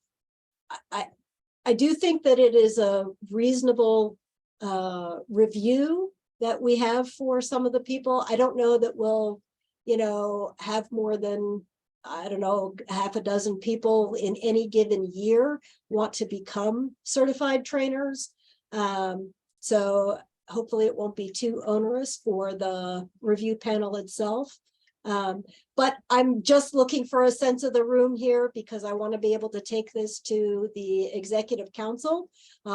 I do think that it is a reasonable review that we have for some of the people. I don't know that we'll, you know, have more than, I don't know, half a dozen people in any given year want to become certified trainers. So hopefully it won't be too onerous for the review panel itself. But I'm just looking for a sense of the room here, because I want to be able to take this to the executive council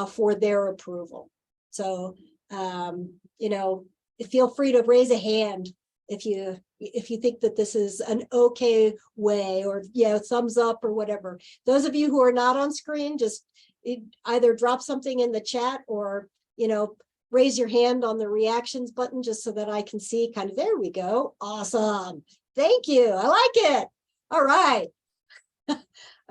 for their approval. So, you know, feel free to raise a hand if you think that this is an okay way, or yeah, thumbs up or whatever. Those of you who are not on screen, just either drop something in the chat, or, you know, raise your hand on the reactions button, just so that I can see kind of, there we go. Awesome. Thank you. I like it. All right.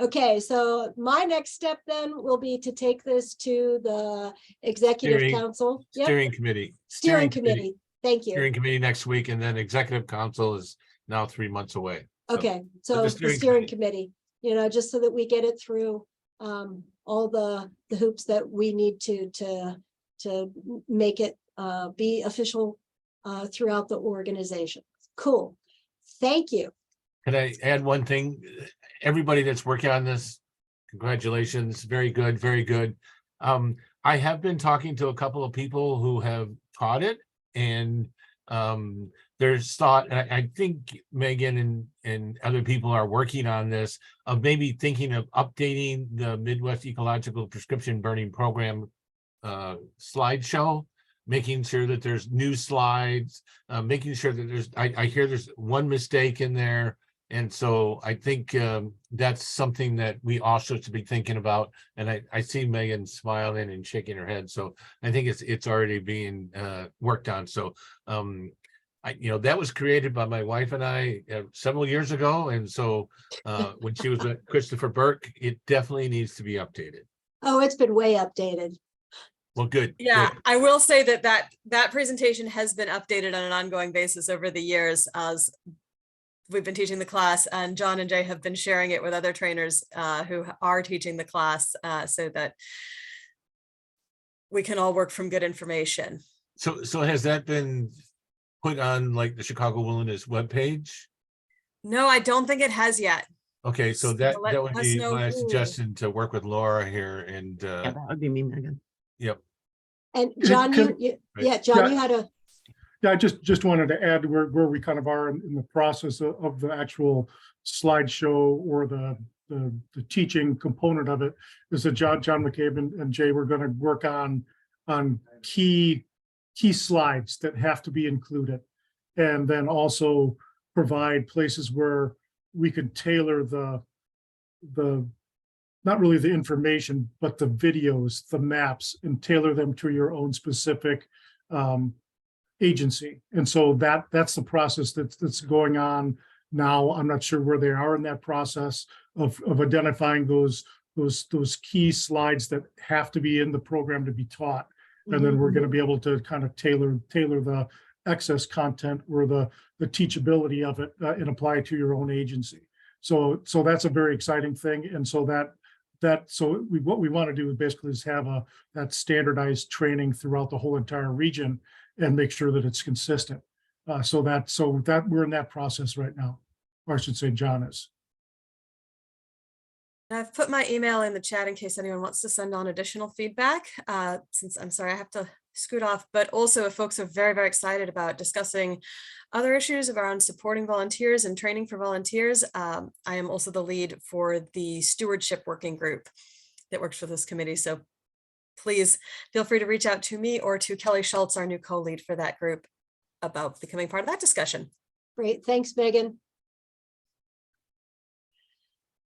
Okay, so my next step then will be to take this to the executive council. Yep. Steering committee. Steering committee. Thank you. Steering committee next week, and then executive council is now 3 months away. So, Okay, but so the the steering committee, you know, just so that we get it through all the hoops that we need to make it be official throughout the organization. Cool. Thank you. Can I add one thing? Everybody that's working on this, congratulations. Very good, very good. I have been talking to a couple of people who have taught it, and there's thought, and I think Megan and other people are working on this, of maybe thinking of updating the Midwest Ecological Prescription Burning Program slideshow, making sure that there's new slides, making sure that there's, I hear there's one mistake in there. And so I think that's something that we also should be thinking about. And I see Megan smiling and shaking her head. So I think it's already being worked on. So, you know, that was created by my wife and I several years ago. And so when she was at Christopher Burke, it definitely needs to be updated. Oh, it's been way updated. Well, good. Yeah, good. I will say that presentation has been updated on an ongoing basis over the years as we've been teaching the class, and John and Jay have been sharing it with other trainers who are teaching the class so that we can all work from good information. So has that been put on like the Chicago Wilderness webpage? No, I don't think it has yet. Okay, so that let would us be know my who. suggestion, to work with Laura here, and Yeah, that would be me, Megan. yep. And John, John, Yeah. you had a. Yeah, I just wanted to add where we kind of are in the process of the actual slideshow, or the teaching component of it, is that John McCabe and Jay were going to work on key slides that have to be included, and then also provide places where we could tailor the not really the information, but the videos, the maps, and tailor them to your own specific agency. And so that's the process that's going on now. I'm not sure where they are in that process of identifying those key slides that have to be in the program to be taught. And then we're going to be able to kind of tailor the excess content, or the teachability of it, and apply it to your own agency. So that's a very exciting thing. And so what we want to do is basically have that standardized training throughout the whole entire region, and make sure that it's consistent. So that we're in that process right now, or I should say John is. I've put my email in the chat in case anyone wants to send on additional feedback, since I'm sorry, I have to scoot off, but also if folks are very, very excited about discussing other issues around supporting volunteers and training for volunteers. I am also the lead for the stewardship working group that works for this committee. So please feel free to reach out to me or to Kelly Schultz, our new co-lead for that group, about becoming part of that discussion. Great, thanks, Megan.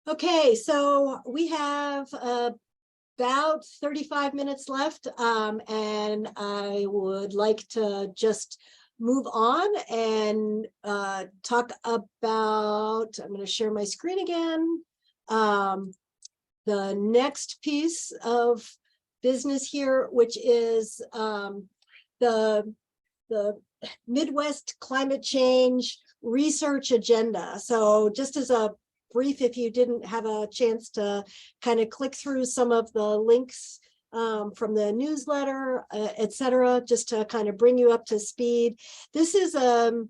Okay, so we have about 35 minutes left, and I would like to just move on and talk about, I'm going to share my screen again. The next piece of business here, which is the Midwest climate change research agenda. So just as a brief, if you didn't have a chance to kind of click through some of the links from the newsletter, et cetera, just to kind of bring you up to speed. This is an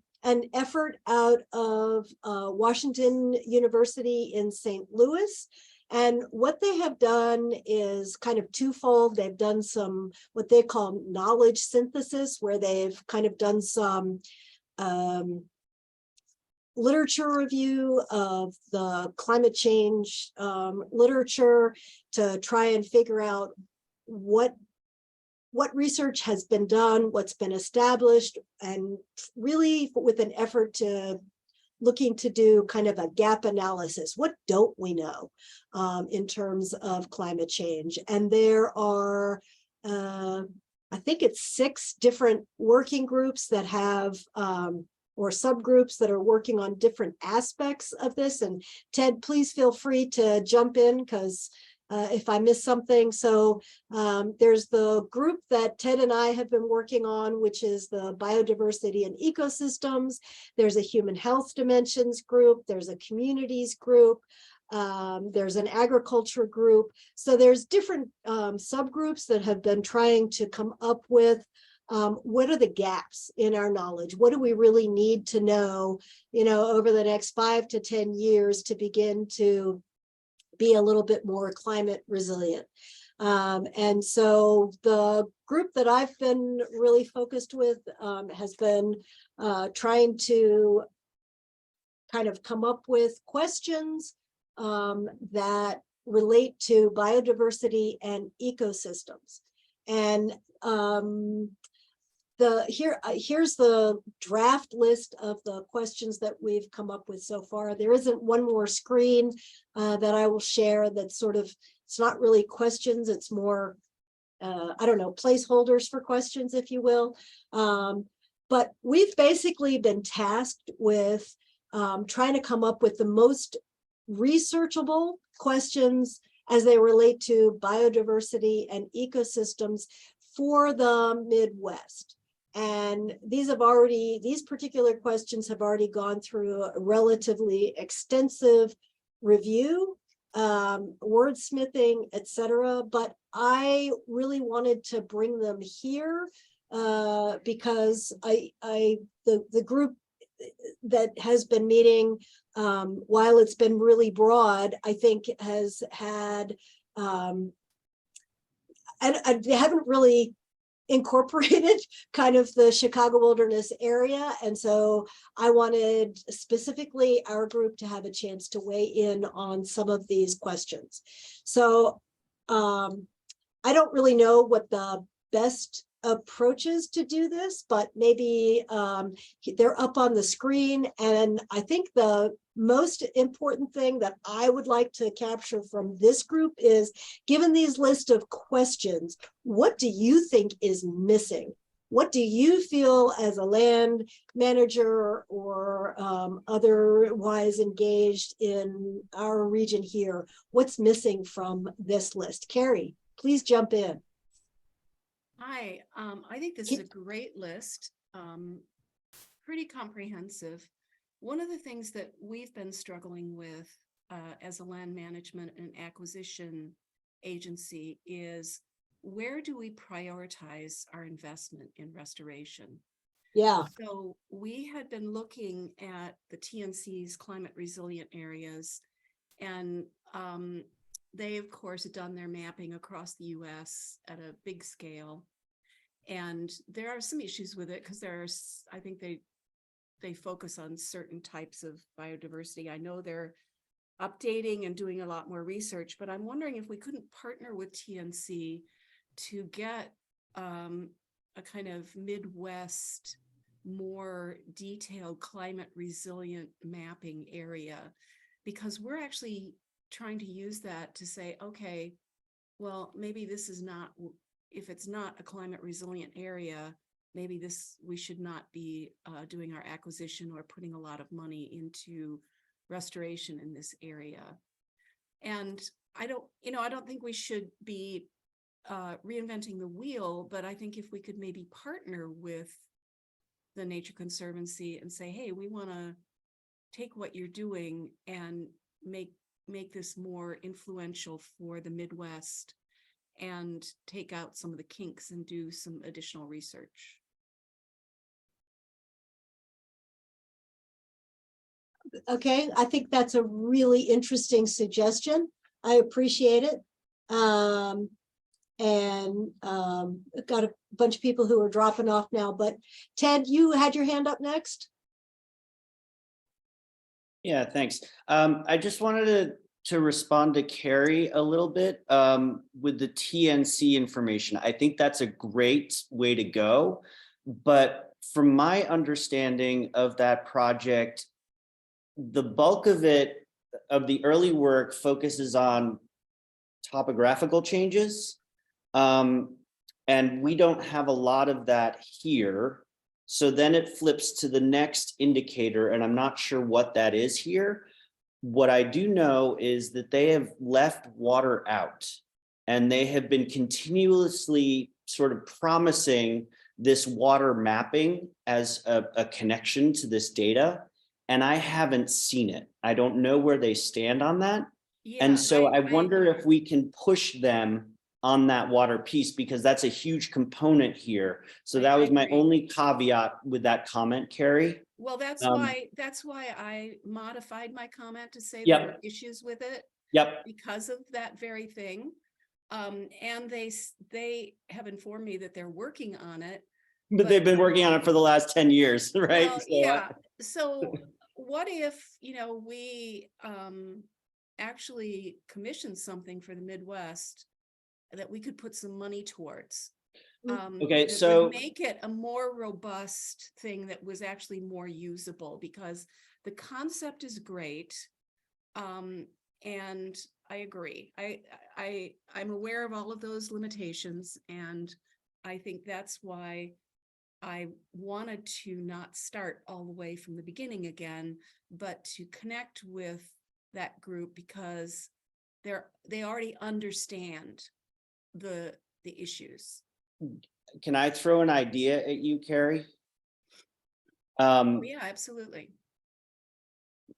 effort out of Washington University in St. Louis. And what they have done is kind of twofold. They've done some what they call knowledge synthesis, where they've kind of done some literature review of the climate change literature to try and figure out what research has been done, what's been established, and really with an effort to looking to do kind of a gap analysis. What don't we know in terms of climate change? And there are, I think it's 6 different working groups that have, or subgroups that are working on different aspects of this. And Ted, please feel free to jump in because if I miss something. So there's the group that Ted and I have been working on, which is the biodiversity and ecosystems. There's a human health dimensions group. There's a communities group. There's an agriculture group. So there's different subgroups that have been trying to come up with what are the gaps in our knowledge? What do we really need to know, over the next 5 to 10 years to begin to be a little bit more climate resilient. And so the group that I've been really focused with has been trying to kind of come up with questions that relate to biodiversity and ecosystems. And here's the draft list of the questions that we've come up with so far. There isn't one more screen that I will share that's sort of, it's not really questions, it's more, I don't know, placeholders for questions, if you will. But we've basically been tasked with trying to come up with the most researchable questions as they relate to biodiversity and ecosystems for the Midwest. And these particular questions have already gone through a relatively extensive review, wordsmithing, etc. But I really wanted to bring them here because the group that has been meeting, while it's been really broad, I think has had, and they haven't really incorporated kind of the Chicago wilderness area. And so I wanted specifically our group to have a chance to weigh in on some of these questions. So I don't really know what the best approaches to do this, but maybe they're up on the screen. And I think the most important thing that I would like to capture from this group is, given these list of questions, what do you think is missing? What do you feel as a land manager or otherwise engaged in our region here? What's missing from this list? Carrie, please jump in. Hi, I think this is a great list, pretty comprehensive. One of the things that we've been struggling with as a land management and acquisition agency is, where do we prioritize our investment in restoration? Yeah. So we had been looking at the TNC's climate resilient areas, and they, of course, had done their mapping across the US at a big scale. And there are some issues with it because I think they focus on certain types of biodiversity. I know they're updating and doing a lot more research, but I'm wondering if we couldn't partner with TNC to get a kind of Midwest, more detailed climate resilient mapping area, because we're actually trying to use that to say, okay, well, maybe this is not, if it's not a climate resilient area, maybe we should not be doing our acquisition or putting a lot of money into restoration in this area. And I don't think we should be reinventing the wheel, but I think if we could maybe partner with the Nature Conservancy and say, hey, we want to take what you're doing and make this more influential for the Midwest and take out some of the kinks and do some additional research. Okay, I think that's a really interesting suggestion. I appreciate it. I've got a bunch of people who are dropping off now, but Ted, you had your hand up next. Yeah, thanks. I just wanted to respond to Carrie a little bit with the TNC information. I think that's a great way to go. But from my understanding of that project, the bulk of it, of the early work, focuses on topographical changes. And we don't have a lot of that here. So then it flips to the next indicator, and I'm not sure what that is here. What I do know is that they have left water out, and they have been continuously sort of promising this water mapping as a connection to this data. And I haven't seen it. I don't know where they stand on that. Yeah, and so I wonder if we can push them on that water piece, because that's a huge component here. So that was my only caveat with that comment, Carrie. Well, that's why I modified my comment to say Yep. there are issues with it. Yep. Because of that very thing. And they have informed me that they're working on it. But they've been working on it for the last 10 years, right? Well, yeah. So what if, we actually commission something for the Midwest that we could put some money towards? Okay, that so would make it a more robust thing that was actually more usable, because the concept is great. And I agree. I'm aware of all of those limitations, and I think that's why I wanted to not start all the way from the beginning again, but to connect with that group, because they already understand the issues. can I throw an idea at you, Carrie? Yeah, absolutely.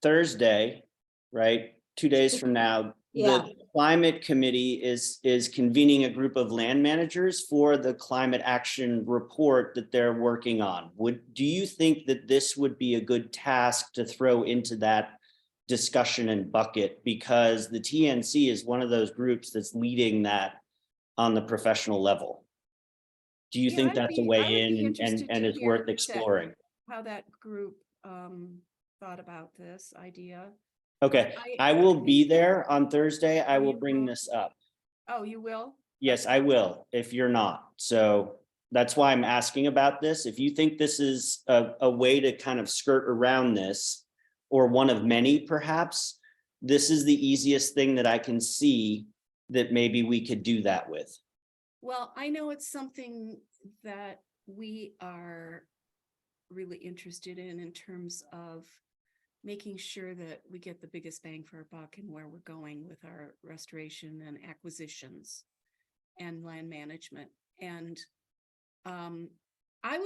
Thursday, right? 2 days from now, Yeah. the climate committee is convening a group of land managers for the climate action report that they're working on. Do you think that this would be a good task to throw into that discussion and bucket? Because the TNC is one of those groups that's leading that on the professional level. Do you think that's a way in and it's worth exploring? How that group thought about this idea. Okay, I will be there on Thursday. I will bring this up. Oh, you will? Yes, I will, if you're not. So that's why I'm asking about this. If you think this is a way to kind of skirt around this, or one of many perhaps, this is the easiest thing that I can see that maybe we could do that with. Well, I know it's something that we are really interested in terms of making sure that we get the biggest bang for our buck and where we're going with our restoration and acquisitions and land management. And I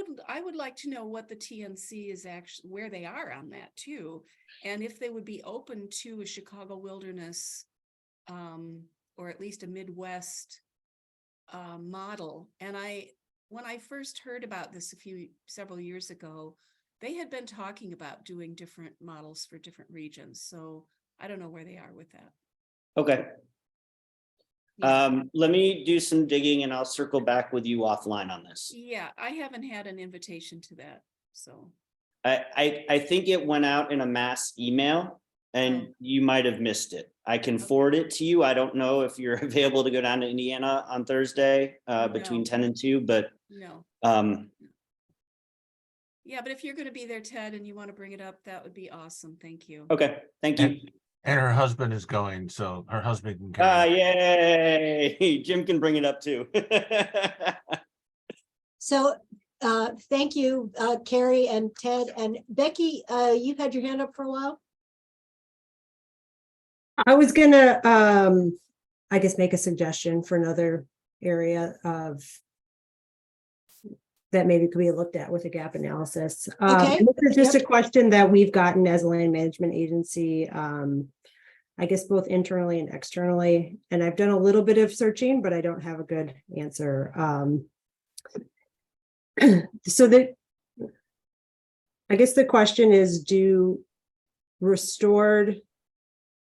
would like to know what the TNC is actually, where they are on that too. And if they would be open to a Chicago wilderness or at least a Midwest model. And when I first heard about this several years ago, they had been talking about doing different models for different regions. So I don't know where they are with that. Okay. Let me do some digging and I'll circle back with you offline on this. Yeah, I haven't had an invitation to that. So I think it went out in a mass email and you might have missed it. I can forward it to you. I don't know if you're available to go down to Indiana on Thursday between 10 and 2, but no. Yeah, but if you're going to be there, Ted, and you want to bring it up, that would be awesome. Thank you. Okay, thank you. And her husband is going, so her husband can carry. Yay! Jim can bring it up too. So thank you, Carrie and Ted and Becky. You've had your hand up for a while. I was gonna, I guess, make a suggestion for another area of that maybe could be looked at with a gap analysis. Okay. This is just a question that we've gotten as a land management agency, I guess both internally and externally. And I've done a little bit of searching, but I don't have a good answer. So that, I guess the question is, do restored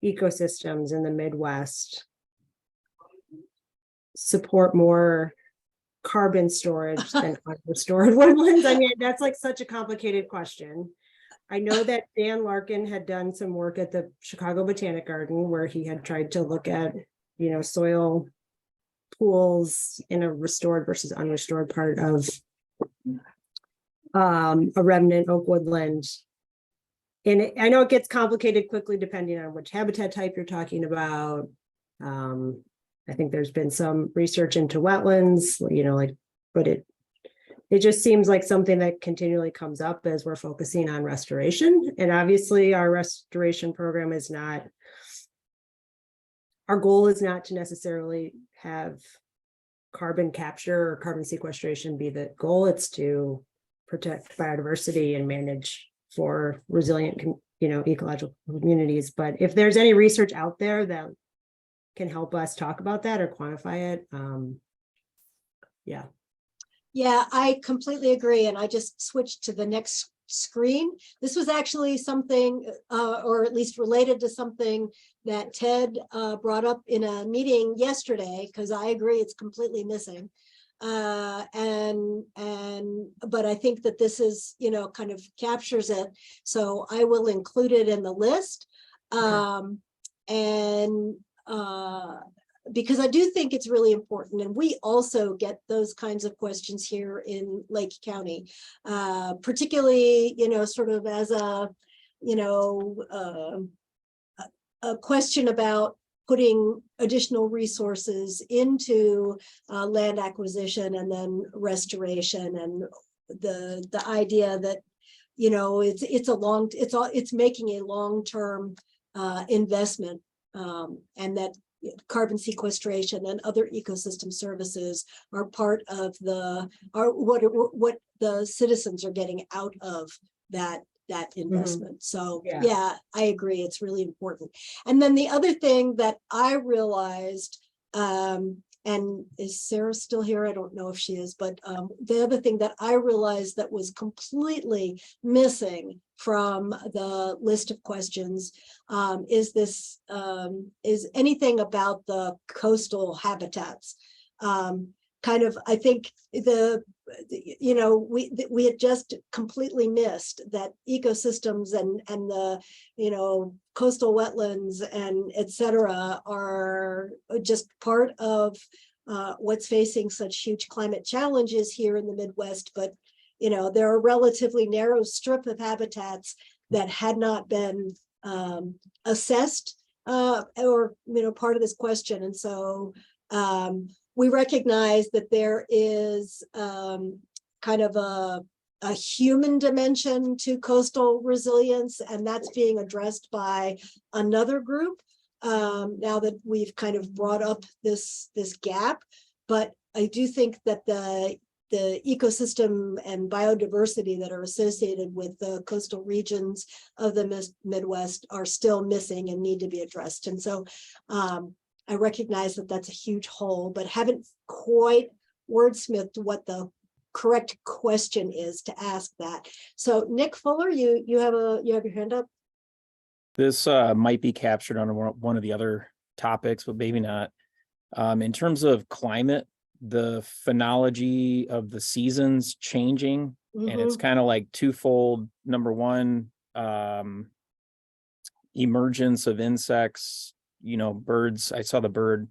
ecosystems in the Midwest support more carbon storage than unrestored woodlands? I mean, that's like such a complicated question. I know that Dan Larkin had done some work at the Chicago Botanic Garden where he had tried to look at, you know, soil pools in a restored versus unrestored part of a remnant oak woodland. And I know it gets complicated quickly depending on which habitat type you're talking about. I think there's been some research into wetlands, you know, like, but it just seems like something that continually comes up as we're focusing on restoration. And obviously our restoration program is not, our goal is not to necessarily have carbon capture or carbon sequestration be the goal. It's to protect biodiversity and manage for resilient, you know, ecological communities. But if there's any research out there that can help us talk about that or quantify it, yeah. Yeah, I completely agree. And I just switched to the next screen. This was actually something, or at least related to something that Ted brought up in a meeting yesterday, because I agree it's completely missing. But I think that this is, you know, kind of captures it. So I will include it in the list. Because I do think it's really important, and we also get those kinds of questions here in Lake County, particularly, you know, sort of as a, you know, a question about putting additional resources into land acquisition and then restoration, and the idea that, you know, it's making a long-term investment, and that carbon sequestration and other ecosystem services are part of what the citizens are getting out of that investment. So yeah, I agree, it's really important. And then the other thing that I realized, and is Sarah still here? I don't know if she is, but the other thing that I realized that was completely missing from the list of questions is anything about the coastal habitats. Kind of, I think you know, we had just completely missed that ecosystems and the, you know, coastal wetlands and et cetera are just part of what's facing such huge climate challenges here in the Midwest. But, you know, there are a relatively narrow strip of habitats that had not been assessed or, you know, part of this question. And so we recognize that there is kind of a human dimension to coastal resilience, and that's being addressed by another group now that we've kind of brought up this gap. But I do think that the ecosystem and biodiversity that are associated with the coastal regions of the Midwest are still missing and need to be addressed. And so I recognize that that's a huge hole, but haven't quite wordsmithed what the correct question is to ask that. So Nick Fuller, you have your hand up. This might be captured on one of the other topics, but maybe not. In terms of climate, the phenology of the seasons changing, and it's kind of like twofold. Number one, emergence of insects, you know, birds. I saw the bird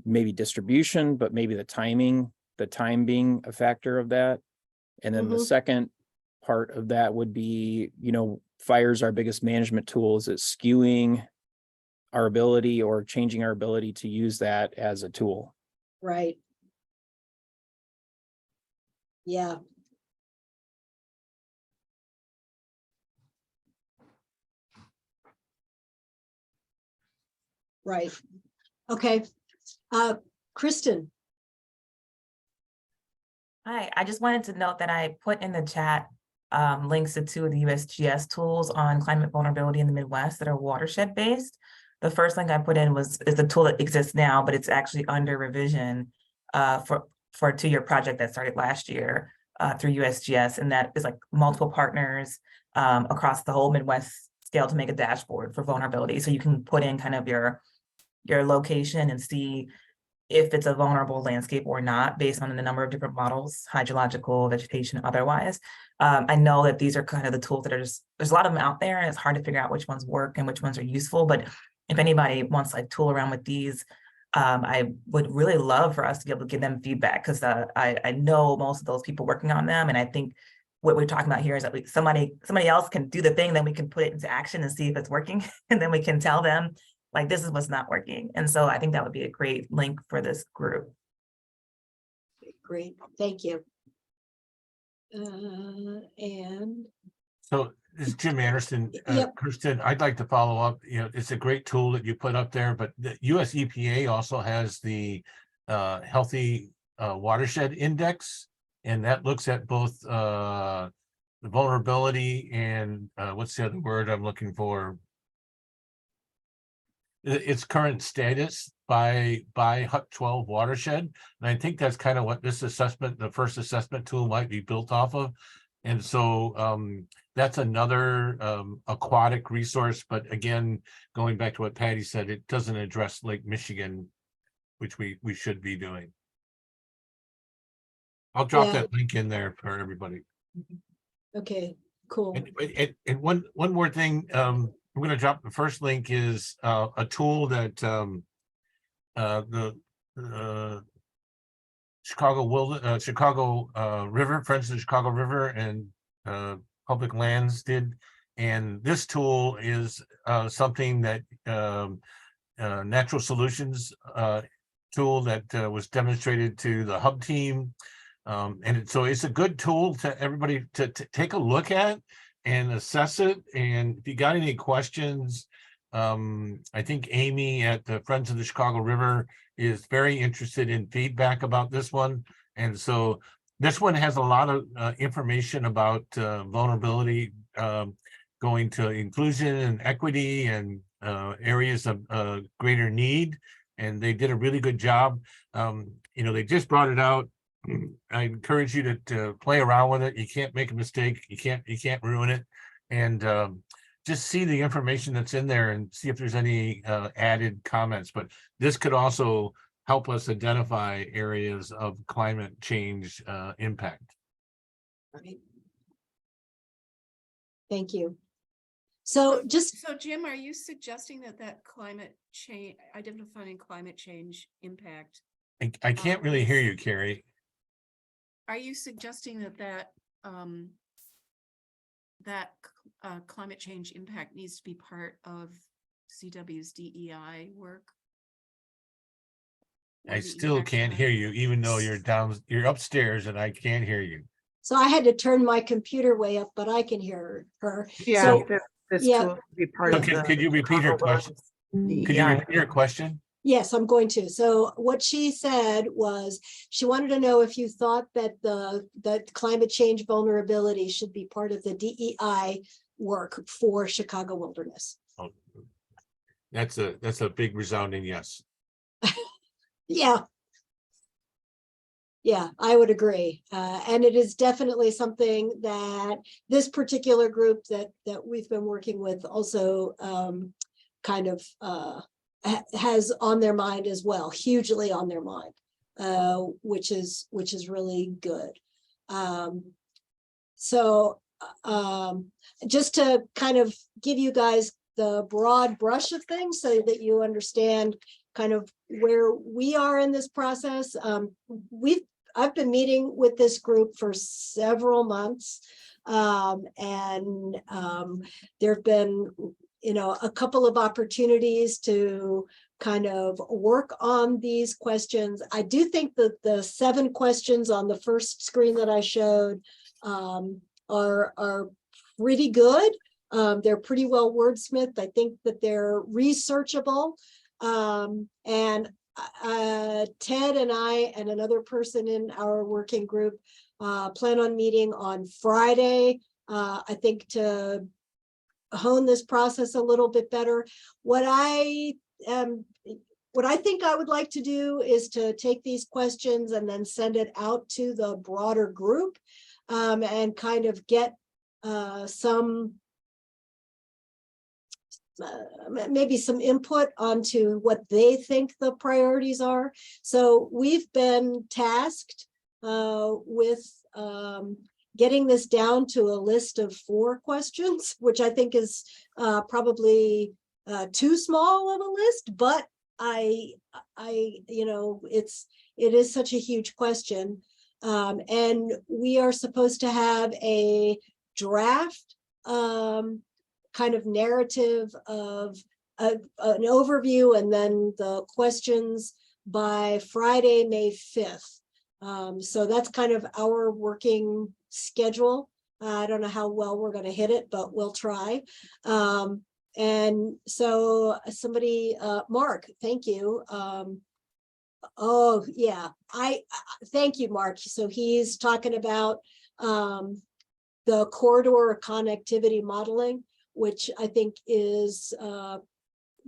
maybe distribution, but maybe the time being a factor of that. And then the second part of that would be, you know, fire is our biggest management tool. Is it skewing our ability or changing our ability to use that as a tool. Right. Yeah. Right. Okay. Kristen. Hi, I just wanted to note that I put in the chat links to two of the USGS tools on climate vulnerability in the Midwest that are watershed based. The first link I put in is the tool that exists now, but it's actually under revision for a 2-year project that started last year through USGS, and that is like multiple partners across the whole Midwest scale to make a dashboard for vulnerability. So you can put in kind of your location and see if it's a vulnerable landscape or not, based on the number of different models, hydrological, vegetation, otherwise. I know that these are kind of the tools that are just, there's a lot of them out there and it's hard to figure out which ones work and which ones are useful. But if anybody wants to like tool around with these, I would really love for us to be able to give them feedback, because I know most of those people working on them. And I think what we're talking about here is that somebody else can do the thing, then we can put it into action and see if it's working. And then we can tell them, like, this is what's not working. And so I think that would be a great link for this group. Great, thank you. And So this is Jim Anderson. Yep. Kristen, I'd like to follow up. You know, it's a great tool that you put up there, but the US EPA also has the Healthy Watershed Index, and that looks at both the vulnerability and what's the other word I'm looking for? Its current status by HUC 12 watershed. And I think that's kind of what this assessment, the first assessment tool, might be built off of. And so that's another aquatic resource. But again, going back to what Patty said, it doesn't address Lake Michigan, which we should be doing. I'll drop that link in there for everybody. okay, cool. And one more thing, I'm going to drop the first link is a tool that the Chicago River, Friends of the Chicago River and Public Lands did. And this tool is something that Natural Solutions tool that was demonstrated to the hub team. And so it's a good tool to everybody to take a look at and assess it. And if you got any questions, I think Amy at the Friends of the Chicago River is very interested in feedback about this one. And so this one has a lot of information about vulnerability, going to inclusion and equity and areas of greater need. And they did a really good job. You know, they just brought it out. I encourage you to play around with it. You can't make a mistake. You can't ruin it. And just see the information that's in there and see if there's any added comments. But this could also help us identify areas of climate change impact. Right. Thank you. So Jim, are you suggesting that climate change, identifying climate change impact? I can't really hear you, Carrie. Are you suggesting that climate change impact needs to be part of CW's DEI work? I still can't hear you, even though you're upstairs and I can't hear you. So I had to turn my computer way up, but I can hear her. Yeah, So, this yeah. tool would be part of the. Could you repeat her question? Could you repeat your question? Yes, I'm going to. So what she said was she wanted to know if you thought that that climate change vulnerability should be part of the DEI work for Chicago Wilderness. Oh, that's a big resounding yes. Yeah. Yeah, I would agree. And it is definitely something that this particular group that we've been working with also kind of has on their mind as well, hugely on their mind, which is really good. So just to kind of give you guys the broad brush of things so that you understand kind of where we are in this process. I've been meeting with this group for several months, and there have been a couple of opportunities to kind of work on these questions. I do think that the 7 questions on the first screen that I showed are pretty good. They're pretty well wordsmithed. I think that they're researchable. And Ted and I and another person in our working group plan on meeting on Friday, I think, to hone this process a little bit better. What I think I would like to do is to take these questions and then send it out to the broader group, and kind of get maybe some input onto what they think the priorities are. So we've been tasked with getting this down to a list of 4 questions, which I think is probably too small of a list, but it is such a huge question. And we are supposed to have a draft kind of narrative of an overview and then the questions by Friday, May 5th. So that's kind of our working schedule. I don't know how well we're going to hit it, but we'll try. And so somebody, Mark, thank you. Oh yeah, thank you, Mark. So he's talking about the corridor connectivity modeling, which I think is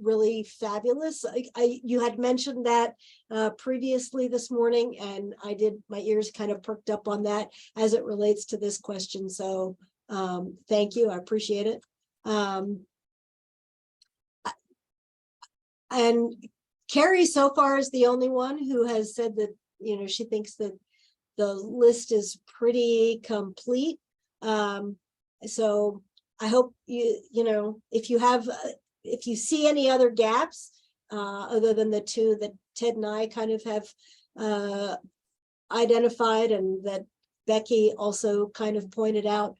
really fabulous. You had mentioned that previously this morning, and my ears kind of perked up on that as it relates to this question. So thank you, I appreciate it. And Carrie so far is the only one who has said that, she thinks that the list is pretty complete. So I hope if you see any other gaps other than the 2 that Ted and I kind of have identified and that Becky also kind of pointed out,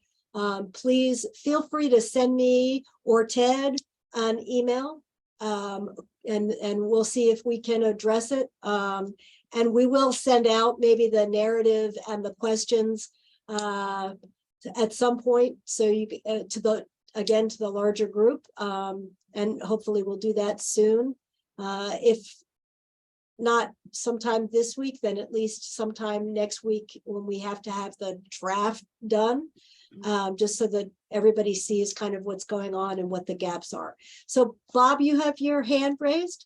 please feel free to send me or Ted an email, and we'll see if we can address it. And we will send out maybe the narrative and the questions at some point, so you to the larger group, and hopefully we'll do that soon. If not sometime this week, then at least sometime next week when we have to have the draft done, just so that everybody sees kind of what's going on and what the gaps are. So Bob, you have your hand raised.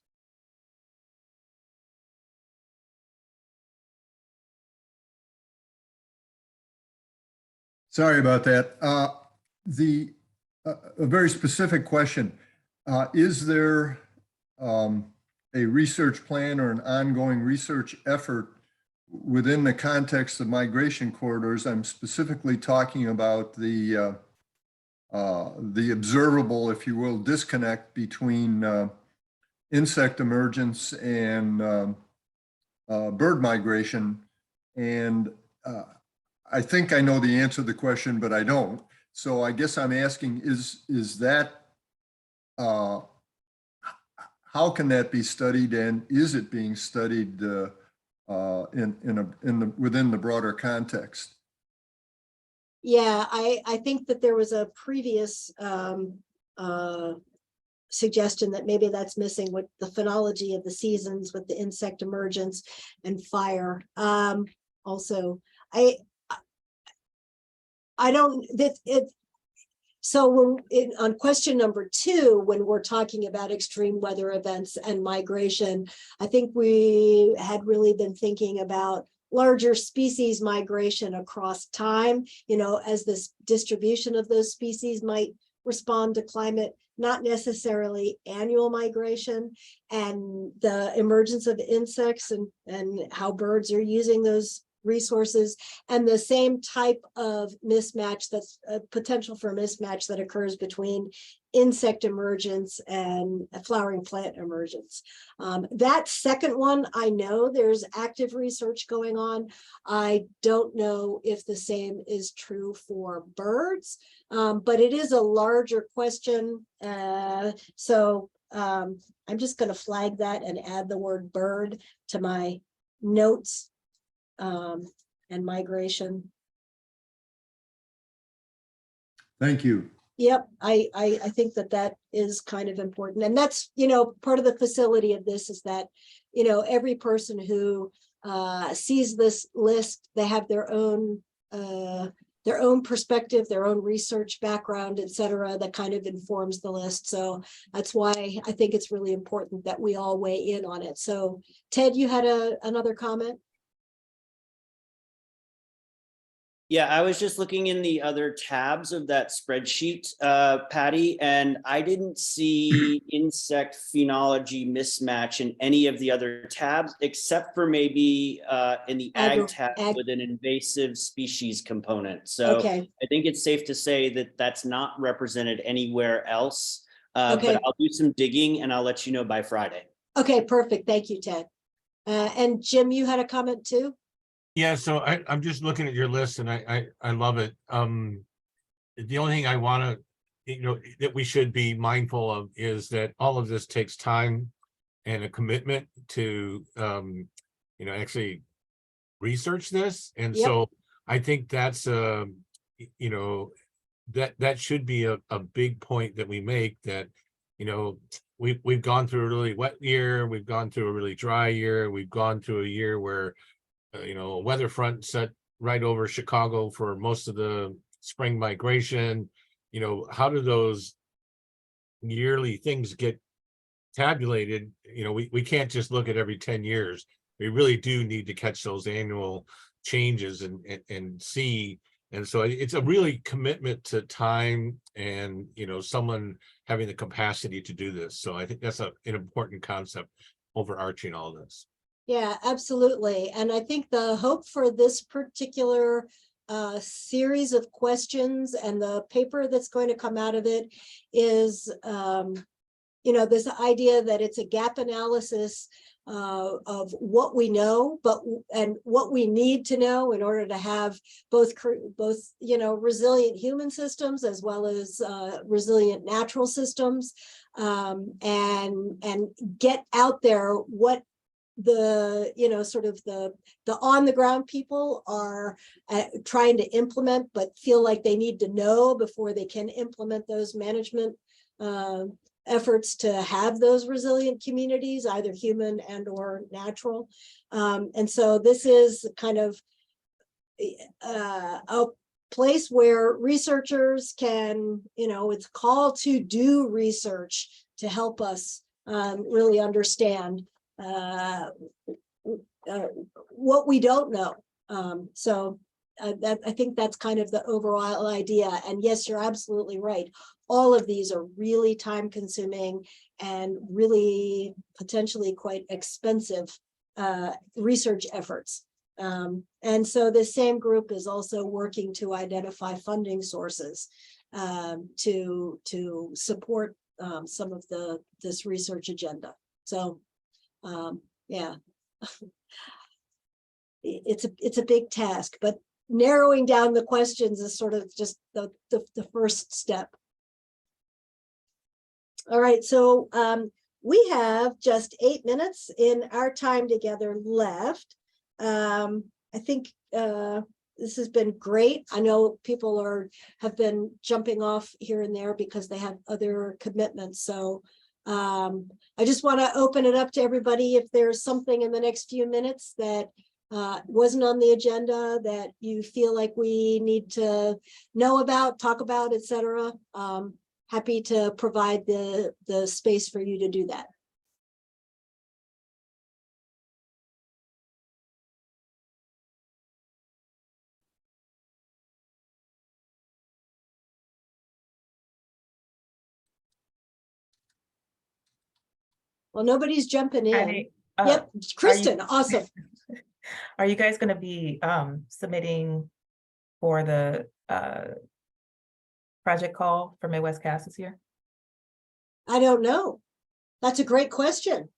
Sorry about that. A very specific question. Is there a research plan or an ongoing research effort within the context of migration corridors? I'm specifically talking about the observable, if you will, disconnect between insect emergence and bird migration. And I think I know the answer to the question, but I don't. So I guess I'm asking, is that, how can that be studied, and is it being studied within the broader context? Yeah, I think that there was a previous suggestion that maybe that's missing with the phenology of the seasons, with the insect emergence and fire. Also, I don't, so on question number 2, when we're talking about extreme weather events and migration, I think we had really been thinking about larger species migration across time, as this distribution of those species might respond to climate, not necessarily annual migration, and the emergence of insects and how birds are using those resources, and the same type of mismatch, that's a potential for mismatch that occurs between insect emergence and flowering plant emergence. That second one, I know there's active research going on. I don't know if the same is true for birds, but it is a larger question. So I'm just going to flag that and add the word bird to my notes and migration. Thank you. Yep, I think that is kind of important. And that's, you know, part of the facility of this is that, you know, every person who sees this list, they have their own perspective, their own research background, et cetera, that kind of informs the list. So that's why I think it's really important that we all weigh in on it. So Ted, you had another comment? Yeah, I was just looking in the other tabs of that spreadsheet, Patty, and I didn't see insect phenology mismatch in any of the other tabs, except for maybe in the ag tab with an invasive species component. So okay. I think it's safe to say that that's not represented anywhere else, Okay. but I'll do some digging and I'll let you know by Friday. Okay, perfect. Thank you, Ted. And Jim, you had a comment too? Yeah, so I'm just looking at your list and I love it. The only thing I want to, you know, that we should be mindful of is that all of this takes time and a commitment to, you know, actually research this. And so I think that's, you know, that should be a big point that we make, that, you know, we've gone through a really wet year, we've gone through a really dry year, we've gone through a year where you know, a weather front set right over Chicago for most of the spring migration. You know, how do those yearly things get tabulated? You know, we can't just look at every 10 years. We really do need to catch those annual changes and see. And so it's a really commitment to time and, you know, someone having the capacity to do this. So I think that's an important concept overarching all this. Yeah, absolutely. And I think the hope for this particular series of questions and the paper that's going to come out of it is, you know, this idea that it's a gap analysis of what we know, and what we need to know in order to have both, you know, resilient human systems as well as resilient natural systems, and get out there what the, you know, sort of the on the ground people are trying to implement, but feel like they need to know before they can implement those management efforts to have those resilient communities, either human and or natural. And so this is kind of a place where researchers can, you know, it's a call to do research to help us really understand what we don't know. So I think that's kind of the overall idea. And yes, you're absolutely right. All of these are really time consuming and really potentially quite expensive research efforts. And so the same group is also working to identify funding sources to support some of this research agenda. So yeah, it's a big task, but narrowing down the questions is sort of just the first step. All right, so we have just 8 minutes in our time together left. I think this has been great. I know people have been jumping off here and there because they have other commitments. So I just want to open it up to everybody. If there's something in the next few minutes that wasn't on the agenda that you feel like we need to know about, talk about, etc., happy to provide the space for you to do that. Well, nobody's jumping in. Yep, Kristen, awesome. Are you guys gonna be submitting for the project call for Midwest Cast this year? I don't know. That's a great question.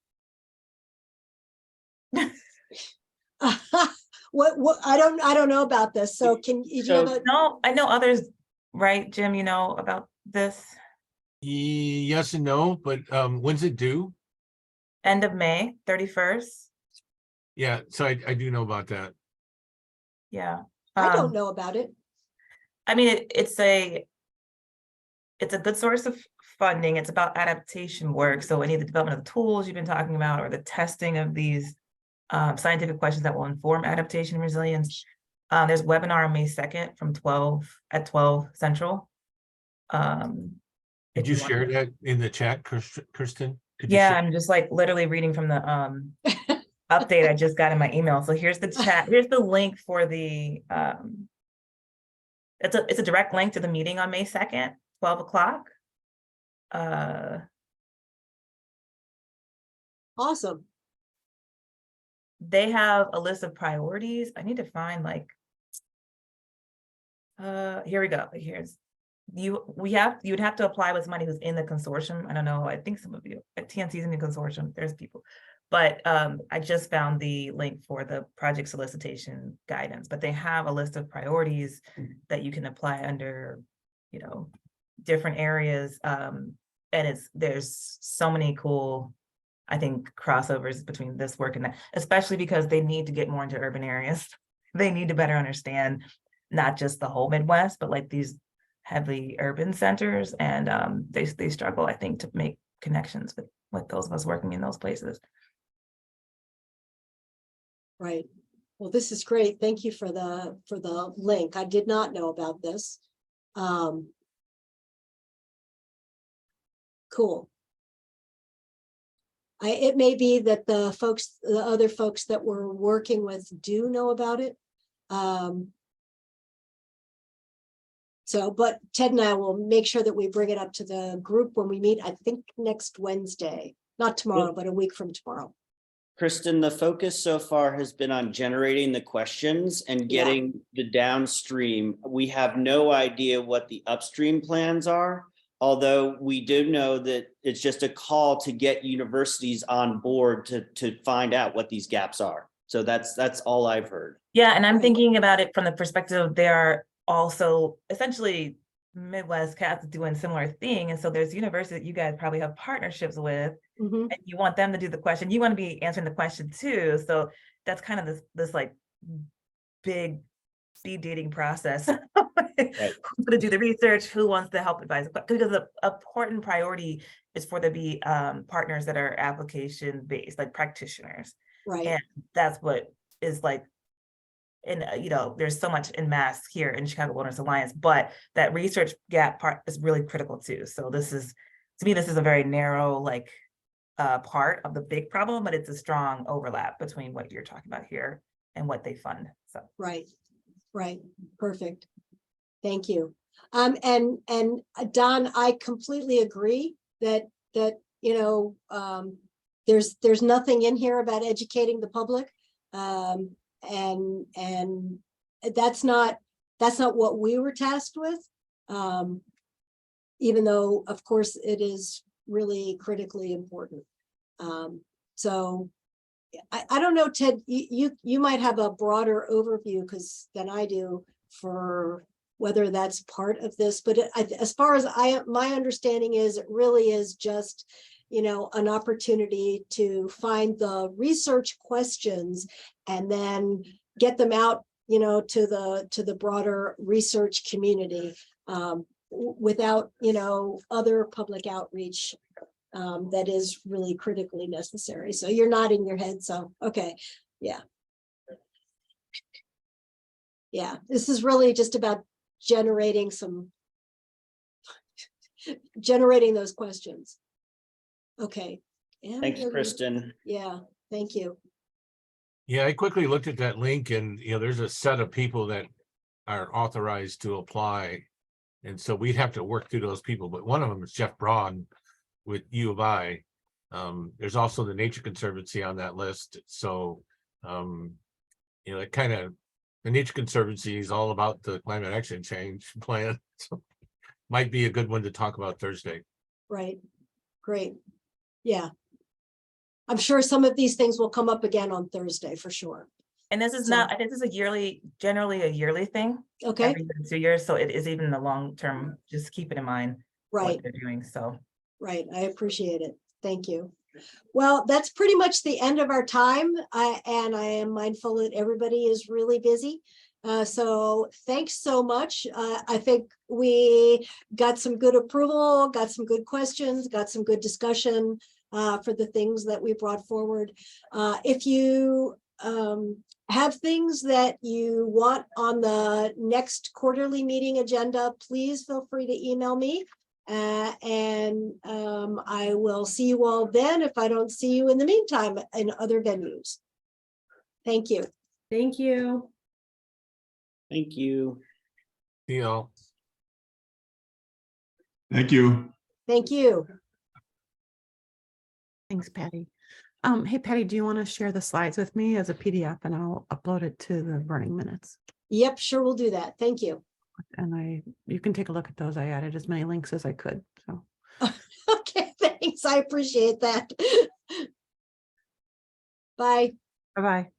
What, I don't know about this. So can you have a, No, I know others, right, Jim, you know about this? Yes and no, but when's it due? End of May, 31st. Yeah, so I do know about that. Yeah. I don't know about it. I mean, it's a good source of funding. It's about adaptation work. So any of the development of the tools you've been talking about, or the testing of these scientific questions that will inform adaptation and resilience. There's a webinar on May 2nd from 12 Central. Did you share that in the chat, Kirsten? Yeah, I'm just like literally reading from the update I just got in my email. So here's the chat. Here's the link for the it's a direct link to the meeting on May 2nd, 12 o'clock. Awesome. They have a list of priorities. I need to find like here we go. Here's you would have to apply with somebody who's in the consortium. I don't know, I think some of you at TNC's in the consortium, there's people, but I just found the link for the project solicitation guidance, but they have a list of priorities that you can apply under, you know, different areas. And there's so many cool, I think, crossovers between this work and that, especially because they need to get more into urban areas. They need to better understand not just the whole Midwest, but like these heavily urban centers, and they struggle, I think, to make connections with those of us working in those places. Right. Well, this is great. Thank you for the link. I did not know about this. Cool. It may be that the other folks that we're working with do know about it. But Ted and I will make sure that we bring it up to the group when we meet, I think next Wednesday, not tomorrow, but a week from tomorrow. Kristen, the focus so far has been on generating the questions and getting the downstream. We have no idea what the upstream plans are, although we do know that it's just a call to get universities on board to find out what these gaps are. So that's all I've heard. Yeah, and I'm thinking about it from the perspective they are also essentially Midwest Cats doing similar thing. And so there's universities that you guys probably have partnerships with, and you want them to do the question. You want to be answering the question too. So that's kind of this like big speed dating process. Who's going to do the research? Who wants to help advise? Because the important priority is for there to be partners that are application based, like practitioners. Right. And that's what is like, and you know, there's so much in mass here in Chicago Wilderness Alliance, but that research gap part is really critical too. So this is, to me, this is a very narrow like part of the big problem, but it's a strong overlap between what you're talking about here and what they fund. So right, perfect. Thank you. And Don, I completely agree that you know, there's nothing in here about educating the public. And that's not what we were tasked with, even though of course it is really critically important. So I don't know, Ted, you might have a broader overview than I do for whether that's part of this, but as far as my understanding is, it really is just, you know, an opportunity to find the research questions and then get them out, you know, to the broader research community, without, you know, other public outreach that is really critically necessary. So you're nodding your head. So, okay. Yeah. Yeah. This is really just about generating those questions. Okay. Thanks, Kristen. Yeah. Thank you. Yeah, I quickly looked at that link, and you know, there's a set of people that are authorized to apply, and so we'd have to work through those people. But one of them is Jeff Braun with U of I. There's also the Nature Conservancy on that list. So you know, it kind of, the Nature Conservancy is all about the climate action change plan. So might be a good one to talk about Thursday. Right. Great. Yeah. I'm sure some of these things will come up again on Thursday for sure. And this is So- not, I think this is generally a yearly thing. Okay. Every 2 years, so it is even in the long term, just keep it in mind. Right. What they're doing, so. Right. I appreciate it. Thank you. Well, that's pretty much the end of our time. And I am mindful that everybody is really busy. So thanks so much. I think we got some good approval, got some good questions, got some good discussion for the things that we brought forward. If you have things that you want on the next quarterly meeting agenda, please feel free to email me. I will see you all then if I don't see you in the meantime in other venues. Thank you. Thank you. Thank you. You know. Thank you. Thank you. Thanks, Patty. Hey, Patty, do you want to share the slides with me as a PDF and I'll upload it to the Burning Minutes? Yep, sure will do that. Thank you. And you can take a look at those. I added as many links as I could. So Okay, thanks. I appreciate that. Bye. Bye-bye.